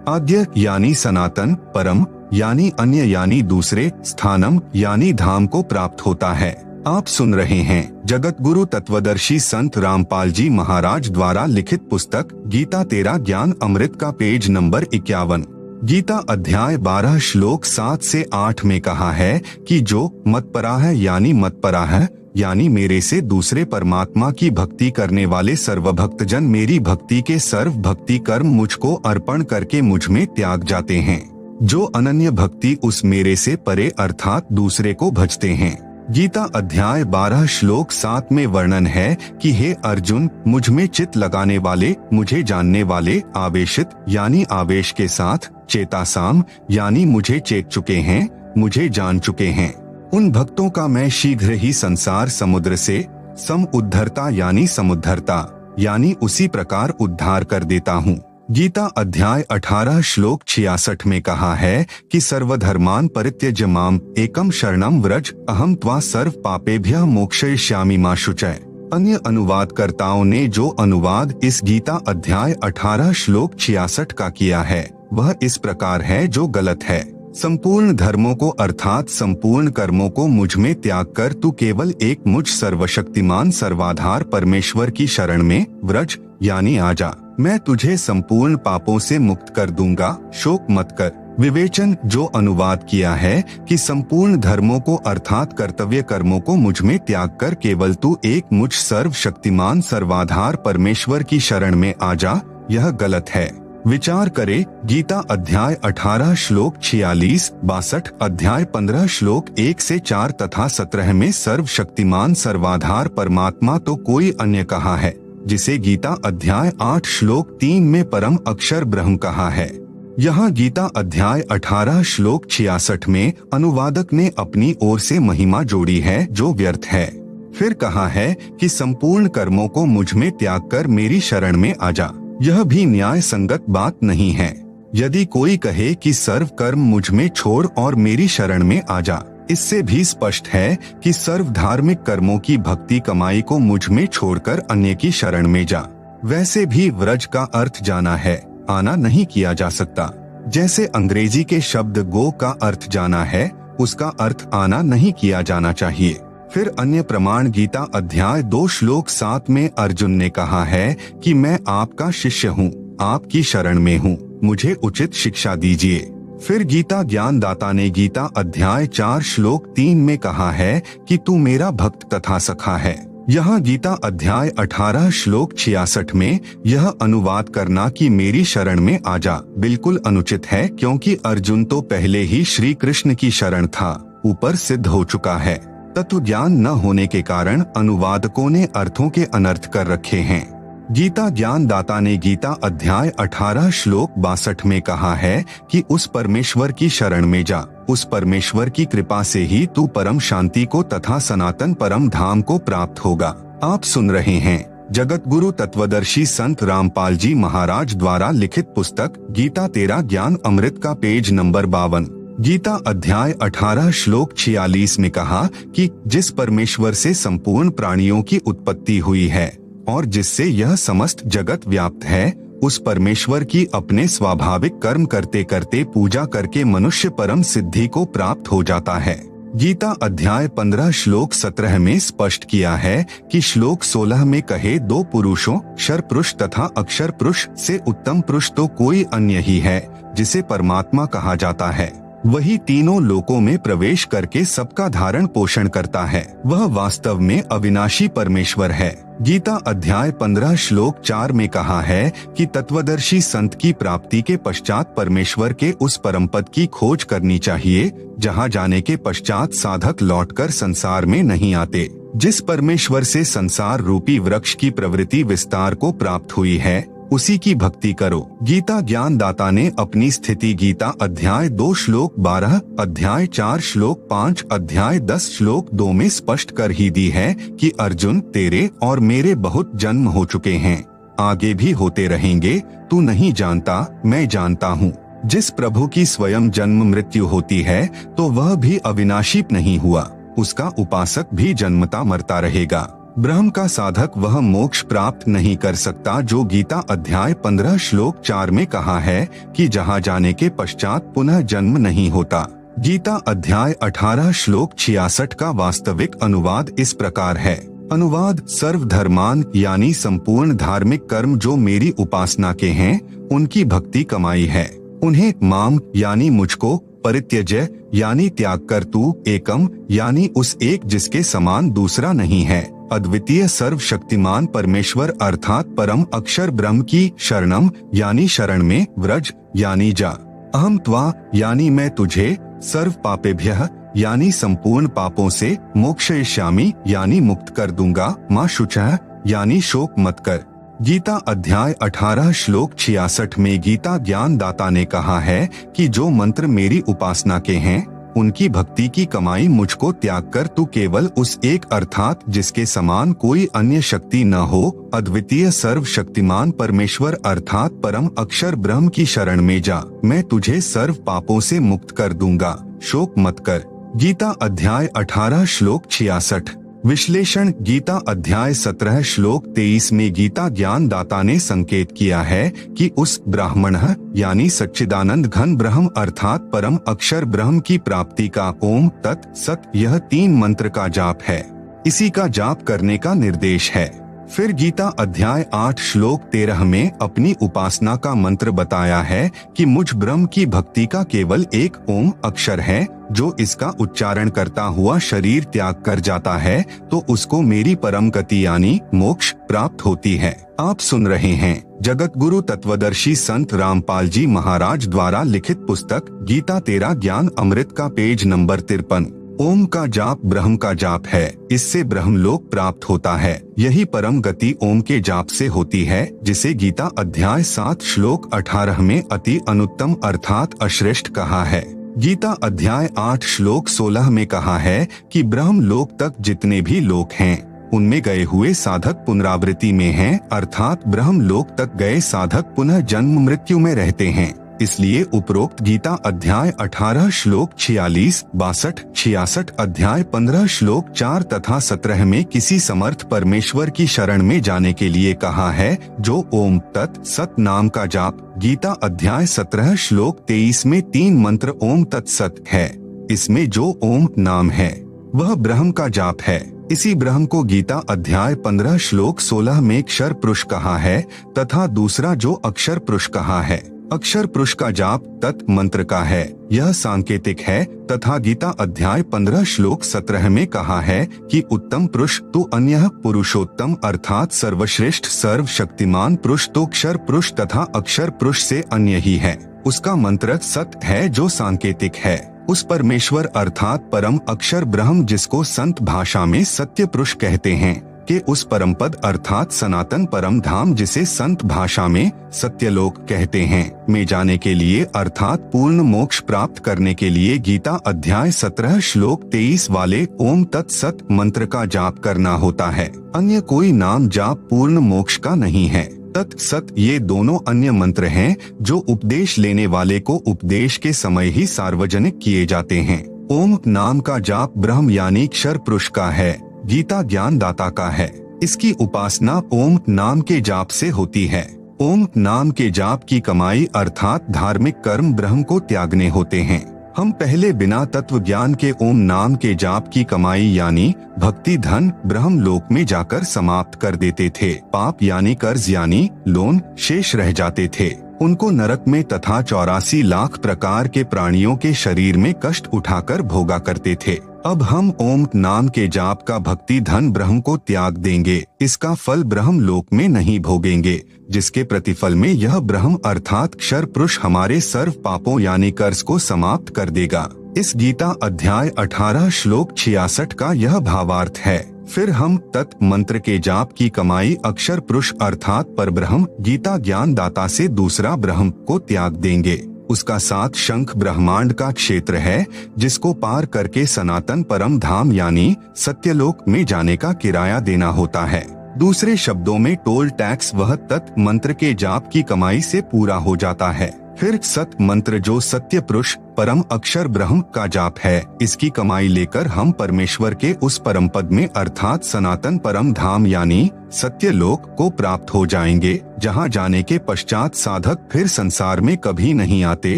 Speaker 1: आद्य यानी सनातन, परम यानी अन्य यानी दूसरे, स्थानम यानी धाम को प्राप्त होता है। आप सुन रहे हैं जगत गुरु तत्वदर्शी संत रामपाल जी महाराज द्वारा लिखित पुस्तक गीता तेरा ज्ञान अमृत का पेज नंबर 51। गीता अध्याय 12 श्लोक 7 से 8 में कहा है कि जो मतपरा है यानी मतपरा है यानी मेरे से दूसरे परमात्मा की भक्ति करने वाले सर्व भक्तजन मेरी भक्ति के सर्व भक्ति कर्म मुझको अर्पण करके मुझ में त्याग जाते हैं। जो अनन्य भक्ति उस मेरे से परे अर्थात दूसरे को भजते हैं। गीता अध्याय 12 श्लोक 7 में वर्णन है कि हे अर्जुन, मुझ में चित्त लगाने वाले, मुझे जानने वाले, आवेशित यानी आवेश के साथ, चेतासाम यानी मुझे चेत चुके हैं, मुझे जान चुके हैं, उन भक्तों का मैं शीघ्र ही संसार समुद्र से सम उद्धरता यानी समुद्धरता यानी उसी प्रकार उद्धार कर देता हूँ। गीता अध्याय 18 श्लोक 66 में कहा है कि सर्वधर्मान परित्यज्य माम एकम शरणम व्रज अहम त्वा सर्व पापेभ्यः मोक्षयिष्यामि मा शुचय। अन्य अनुवादकर्ताओं ने जो अनुवाद इस गीता अध्याय 18 श्लोक 66 का किया है वह इस प्रकार है जो गलत है। संपूर्ण धर्मों को अर्थात संपूर्ण कर्मों को मुझ में त्याग कर तू केवल एक मुझ सर्वशक्तिमान सर्वाधार परमेश्वर की शरण में व्रज यानी आजा, मैं तुझे संपूर्ण पापों से मुक्त कर दूंगा, शोक मत कर। विवेचन जो अनुवाद किया है कि संपूर्ण धर्मों को अर्थात कर्तव्य कर्मों को मुझ में त्याग कर केवल तू एक मुझ सर्वशक्तिमान सर्वाधार परमेश्वर की शरण में आजा, यह गलत है। विचार करे गीता अध्याय 18 श्लोक 46, 62, अध्याय 15 श्लोक 1 से 4 तथा 17 में सर्वशक्तिमान सर्वाधार परमात्मा तो कोई अन्य कहा है, जिसे गीता अध्याय 8 श्लोक 3 में परम अक्षर ब्रह्म कहा है। यहाँ गीता अध्याय 18 श्लोक 66 में अनुवादक ने अपनी ओर से महिमा जोड़ी है जो व्यर्थ है। फिर कहा है कि संपूर्ण कर्मों को मुझ में त्याग कर मेरी शरण में आजा, यह भी न्याय संगत बात नहीं है। यदि कोई कहे कि सर्व कर्म मुझ में छोड़ और मेरी शरण में आजा, इससे भी स्पष्ट है कि सर्व धार्मिक कर्मों की भक्ति कमाई को मुझ में छोड़कर अन्य की शरण में जा। वैसे भी व्रज का अर्थ जाना है, आना नहीं किया जा सकता। जैसे अंग्रेजी के शब्द गो का अर्थ जाना है, उसका अर्थ आना नहीं किया जाना चाहिए। फिर अन्य प्रमाण गीता अध्याय 2 श्लोक 7 में अर्जुन ने कहा है कि मैं आपका शिष्य हूँ, आपकी शरण में हूँ, मुझे उचित शिक्षा दीजिए। फिर गीता ज्ञान दाता ने गीता अध्याय 4 श्लोक 3 में कहा है कि तू मेरा भक्त तथा सखा है। यहाँ गीता अध्याय 18 श्लोक 66 में यह अनुवाद करना कि मेरी शरण में आजा बिल्कुल अनुचित है, क्योंकि अर्जुन तो पहले ही श्री कृष्ण की शरण था, ऊपर सिद्ध हो चुका है। तत्व ज्ञान न होने के कारण अनुवादकों ने अर्थों के अनर्थ कर रखे हैं। गीता ज्ञान दाता ने गीता अध्याय 18 श्लोक 62 में कहा है कि उस परमेश्वर की शरण में जा, उस परमेश्वर की कृपा से ही तू परम शांति को तथा सनातन परम धाम को प्राप्त होगा। आप सुन रहे हैं जगत गुरु तत्वदर्शी संत रामपाल जी महाराज द्वारा लिखित पुस्तक गीता तेरा ज्ञान अमृत का पेज नंबर 52। गीता अध्याय 18 श्लोक 46 में कहा कि जिस परमेश्वर से संपूर्ण प्राणियों की उत्पत्ति हुई है और जिससे यह समस्त जगत व्याप्त है, उस परमेश्वर की अपने स्वाभाविक कर्म करते करते पूजा करके मनुष्य परम सिद्धि को प्राप्त हो जाता है। गीता अध्याय 15 श्लोक 17 में स्पष्ट किया है कि श्लोक 16 में कहे दो पुरुषों क्षर पुरुष तथा अक्षर पुरुष से उत्तम पुरुष तो कोई अन्य ही है, जिसे परमात्मा कहा जाता है। वही तीनों लोकों में प्रवेश करके सबका धारण पोषण करता है। वह वास्तव में अविनाशी परमेश्वर है। गीता अध्याय 15 श्लोक 4 में कहा है कि तत्वदर्शी संत की प्राप्ति के पश्चात परमेश्वर के उस परम पद की खोज करनी चाहिए जहां जाने के पश्चात साधक लौटकर संसार में नहीं आते। जिस परमेश्वर से संसार रूपी वृक्ष की प्रवृत्ति विस्तार को प्राप्त हुई है उसी की भक्ति करो। गीता ज्ञान दाता ने अपनी स्थिति गीता अध्याय 2 श्लोक 12, अध्याय 4 श्लोक 5, अध्याय 10 श्लोक 2 में स्पष्ट कर ही दी है कि अर्जुन, तेरे और मेरे बहुत जन्म हो चुके हैं, आगे भी होते रहेंगे। तू नहीं जानता, मैं जानता हूँ। जिस प्रभु की स्वयं जन्म मृत्यु होती है तो वह भी अविनाशी नहीं हुआ, उसका उपासक भी जन्मता मरता रहेगा। ब्रह्म का साधक वह मोक्ष प्राप्त नहीं कर सकता जो गीता अध्याय 15 श्लोक 4 में कहा है कि जहाँ जाने के पश्चात पुनः जन्म नहीं होता। गीता अध्याय 18 श्लोक 66 का वास्तविक अनुवाद इस प्रकार है। अनुवाद: सर्वधर्मान यानी संपूर्ण धार्मिक कर्म जो मेरी उपासना के हैं उनकी भक्ति कमाई है। उन्हें माम यानी मुझको, परित्यज्य यानी त्याग कर, तू एकम यानी उस एक जिसके समान दूसरा नहीं है, अद्वितीय सर्वशक्तिमान परमेश्वर अर्थात परम अक्षर ब्रह्म की शरणम यानी शरण में, व्रज यानी जा, अहम त्वा यानी मैं तुझे, सर्व पापेभ्यः यानी संपूर्ण पापों से, मोक्षयिष्यामि यानी मुक्त कर दूंगा, मां शुचः यानी शोक मत कर। गीता अध्याय 18 श्लोक 66 में गीता ज्ञान दाता ने कहा है कि जो मंत्र मेरी उपासना के हैं उनकी भक्ति की कमाई मुझको त्याग कर तू केवल उस एक अर्थात जिसके समान कोई अन्य शक्ति न हो, अद्वितीय सर्वशक्तिमान परमेश्वर अर्थात परम अक्षर ब्रह्म की शरण में जा, मैं तुझे सर्व पापों से मुक्त कर दूंगा, शोक मत कर। गीता अध्याय 18 श्लोक 66। विश्लेषण: गीता अध्याय 17 श्लोक 23 में गीता ज्ञान दाता ने संकेत किया है कि उस ब्राह्मण यानी सच्चिदानंद घन ब्रह्म अर्थात परम अक्षर ब्रह्म की प्राप्ति का ओम तत् सत यह 3 मंत्र का जाप है। इसी का जाप करने का निर्देश है। फिर गीता अध्याय 8 श्लोक 13 में अपनी उपासना का मंत्र बताया है कि मुझ ब्रह्म की भक्ति का केवल एक ओम अक्षर है, जो इसका उच्चारण करता हुआ शरीर त्याग कर जाता है तो उसको मेरी परम गति यानी मोक्ष प्राप्त होती है। आप सुन रहे हैं जगत गुरु तत्वदर्शी संत रामपाल जी महाराज द्वारा लिखित पुस्तक गीता तेरा ज्ञान अमृत का पेज नंबर 53। ओम का जाप ब्रह्म का जाप है, इससे ब्रह्म लोक प्राप्त होता है। यही परम गति ओम के जाप से होती है, जिसे गीता अध्याय 7 श्लोक 18 में अति अनुत्तम अर्थात अश्रेष्ठ कहा है। गीता अध्याय 8 श्लोक 16 में कहा है कि ब्रह्म लोक तक जितने भी लोक हैं उनमें गए हुए साधक पुनरावृत्ति में हैं, अर्थात ब्रह्म लोक तक गए साधक पुनः जन्म मृत्यु में रहते हैं। इसलिए उपरोक्त गीता अध्याय 18 श्लोक 46, 62, 66, अध्याय 15 श्लोक 4 तथा 17 में किसी समर्थ परमेश्वर की शरण में जाने के लिए कहा है, जो ओम तत् सत नाम का जाप। गीता अध्याय 17 श्लोक 23 में 3 मंत्र ओम तत् सत है। इसमें जो ओम नाम है वह ब्रह्म का जाप है। इसी ब्रह्म को गीता अध्याय 15 श्लोक 16 में अक्षर पुरुष कहा है तथा दूसरा जो अक्षर पुरुष कहा है। अक्षर पुरुष का जाप तत् मंत्र का है, यह सांकेतिक है तथा गीता अध्याय 15 श्लोक 17 में कहा है कि उत्तम पुरुष तो अन्य पुरुषोत्तम अर्थात सर्वश्रेष्ठ सर्वशक्तिमान पुरुष तो अक्षर पुरुष तथा अक्षर पुरुष से अन्य ही है। उसका मंत्र सत है जो सांकेतिक है। उस परमेश्वर अर्थात परम अक्षर ब्रह्म जिसको संत भाषा में सत्य पुरुष कहते हैं के उस परम पद अर्थात सनातन परम धाम जिसे संत भाषा में सत्यलोक कहते हैं में जाने के लिए अर्थात पूर्ण मोक्ष प्राप्त करने के लिए गीता अध्याय 17 श्लोक 23 वाले ओम तत् सत मंत्र का जाप करना होता है। अन्य कोई नाम जाप पूर्ण मोक्ष का नहीं है। तत् सत ये दोनों अन्य मंत्र हैं जो उपदेश लेने वाले को उपदेश के समय ही सार्वजनिक किए जाते हैं। ओम नाम का जाप ब्रह्म यानी अक्षर पुरुष का है, गीता ज्ञान दाता का है। इसकी उपासना ओम नाम के जाप से होती है। ओम नाम के जाप की कमाई अर्थात धार्मिक कर्म ब्रह्म को त्यागने होते हैं। हम पहले बिना तत्व ज्ञान के ओम नाम के जाप की कमाई यानी भक्ति धन ब्रह्म लोक में जाकर समाप्त कर देते थे। पाप यानी कर्ज यानी लोन शेष रह जाते थे। उनको नरक में तथा 84 लाख प्रकार के प्राणियों के शरीर में कष्ट उठाकर भोगा करते थे। अब हम ओम नाम के जाप का भक्ति धन ब्रह्म को त्याग देंगे, इसका फल ब्रह्म लोक में नहीं भोगेंगे, जिसके प्रतिफल में यह ब्रह्म अर्थात क्षर पुरुष हमारे सर्व पापों यानी कर्ज को समाप्त कर देगा। इस गीता अध्याय 18 श्लोक 66 का यह भावार्थ है। फिर हम तत् मंत्र के जाप की कमाई अक्षर पुरुष अर्थात परब्रह्म गीता ज्ञान दाता से दूसरा ब्रह्म को त्याग देंगे। उसका 7 शंख ब्रह्मांड का क्षेत्र है, जिसको पार करके सनातन परम धाम यानी सत्यलोक में जाने का किराया देना होता है। दूसरे शब्दों में टोल टैक्स वह तत् मंत्र के जाप की कमाई से पूरा हो जाता है। फिर सत मंत्र जो सत्य पुरुष परम अक्षर ब्रह्म का जाप है, इसकी कमाई लेकर हम परमेश्वर के उस परम पद में अर्थात सनातन परम धाम यानी सत्यलोक को प्राप्त हो जाएंगे, जहां जाने के पश्चात साधक फिर संसार में कभी नहीं आते,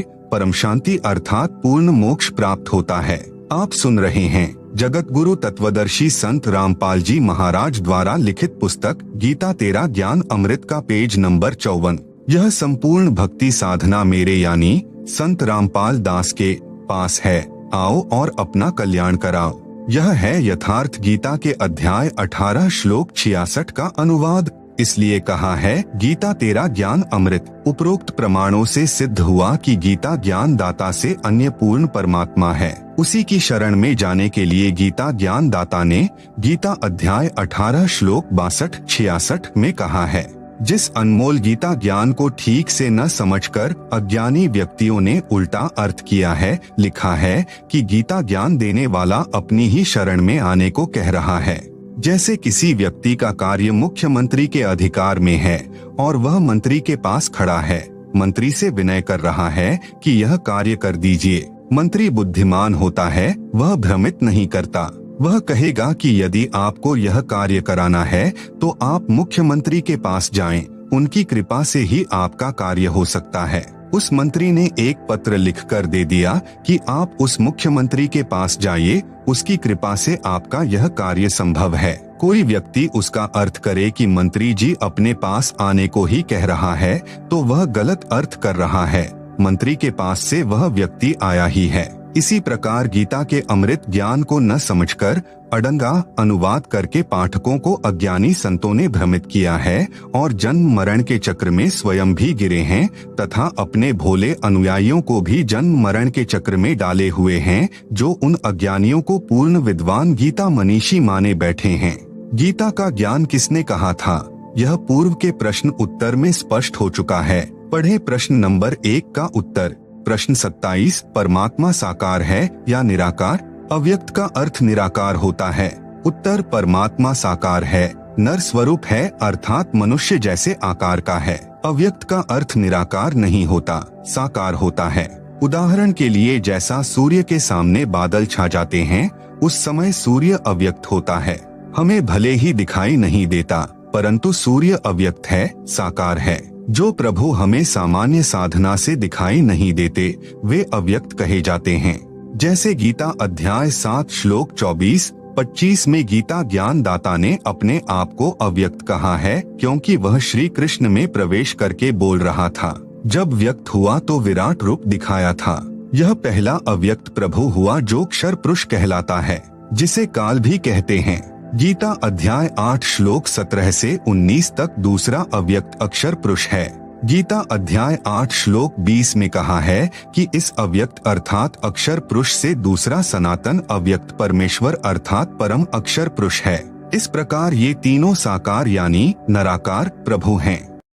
Speaker 1: परम शांति अर्थात पूर्ण मोक्ष प्राप्त होता है। आप सुन रहे हैं जगत गुरु तत्वदर्शी संत रामपाल जी महाराज द्वारा लिखित पुस्तक गीता तेरा ज्ञान अमृत का पेज नंबर 54। यह संपूर्ण भक्ति साधना मेरे यानी संत रामपाल दास के पास है। आओ और अपना कल्याण कराओ। यह है यथार्थ गीता के अध्याय 18 श्लोक 66 का अनुवाद। इसलिए कहा है गीता तेरा ज्ञान अमृत। उपरोक्त प्रमाणों से सिद्ध हुआ कि गीता ज्ञान दाता से अन्य पूर्ण परमात्मा है। उसी की शरण में जाने के लिए गीता ज्ञान दाता ने गीता अध्याय 18 श्लोक 62-66 में कहा है। जिस अनमोल गीता ज्ञान को ठीक से न समझकर अज्ञानी व्यक्तियों ने उल्टा अर्थ किया है, लिखा है कि गीता ज्ञान देने वाला अपनी ही शरण में आने को कह रहा है। जैसे किसी व्यक्ति का कार्य मुख्यमंत्री के अधिकार में है और वह मंत्री के पास खड़ा है, मंत्री से विनय कर रहा है कि यह कार्य कर दीजिए। मंत्री बुद्धिमान होता है, वह भ्रमित नहीं करता। वह कहेगा कि यदि आपको यह कार्य कराना है तो आप मुख्यमंत्री के पास जाएं, उनकी कृपा से ही आपका कार्य हो सकता है। उस मंत्री ने एक पत्र लिखकर दे दिया कि आप उस मुख्यमंत्री के पास जाइए, उसकी कृपा से आपका यह कार्य संभव है। कोई व्यक्ति उसका अर्थ करे कि मंत्री जी अपने पास आने को ही कह रहा है, तो वह गलत अर्थ कर रहा है। मंत्री के पास से वह व्यक्ति आया ही है। इसी प्रकार गीता के अमृत ज्ञान को न समझकर अडंगा अनुवाद करके पाठकों को अज्ञानी संतों ने भ्रमित किया है और जन्म मरण के चक्र में स्वयं भी गिरे हैं तथा अपने भोले अनुयायियों को भी जन्म मरण के चक्र में डाले हुए हैं, जो उन अज्ञानियों को पूर्ण विद्वान गीता मनीषी माने बैठे हैं। गीता का ज्ञान किसने कहा था, यह पूर्व के प्रश्न उत्तर में स्पष्ट हो चुका है। पढ़े प्रश्न नंबर 1 का उत्तर। प्रश्न 27 परमात्मा साकार है या निराकार? अव्यक्त का अर्थ निराकार होता है। उत्तर परमात्मा साकार है, नर स्वरूप है अर्थात मनुष्य जैसे आकार का है। अव्यक्त का अर्थ निराकार नहीं होता, साकार होता है। उदाहरण के लिए जैसा सूर्य के सामने बादल छा जाते हैं, उस समय सूर्य अव्यक्त होता है। हमें भले ही दिखाई नहीं देता, परंतु सूर्य अव्यक्त है, साकार है। जो प्रभु हमें सामान्य साधना से दिखाई नहीं देते, वे अव्यक्त कहे जाते हैं। जैसे गीता अध्याय 7 श्लोक 24-25 में गीता ज्ञान दाता ने अपने आप को अव्यक्त कहा है, क्योंकि वह श्री कृष्ण में प्रवेश करके बोल रहा था। जब व्यक्त हुआ तो विराट रूप दिखाया था। यह पहला अव्यक्त प्रभु हुआ जो क्षर पुरुष कहलाता है, जिसे काल भी कहते हैं। गीता अध्याय 8 श्लोक 17 से 19 तक दूसरा अव्यक्त अक्षर पुरुष है। गीता अध्याय 8 श्लोक 20 में कहा है कि इस अव्यक्त अर्थात अक्षर पुरुष से दूसरा सनातन अव्यक्त परमेश्वर अर्थात परम अक्षर पुरुष है। इस प्रकार ये तीनों साकार यानी निराकार प्रभु हैं।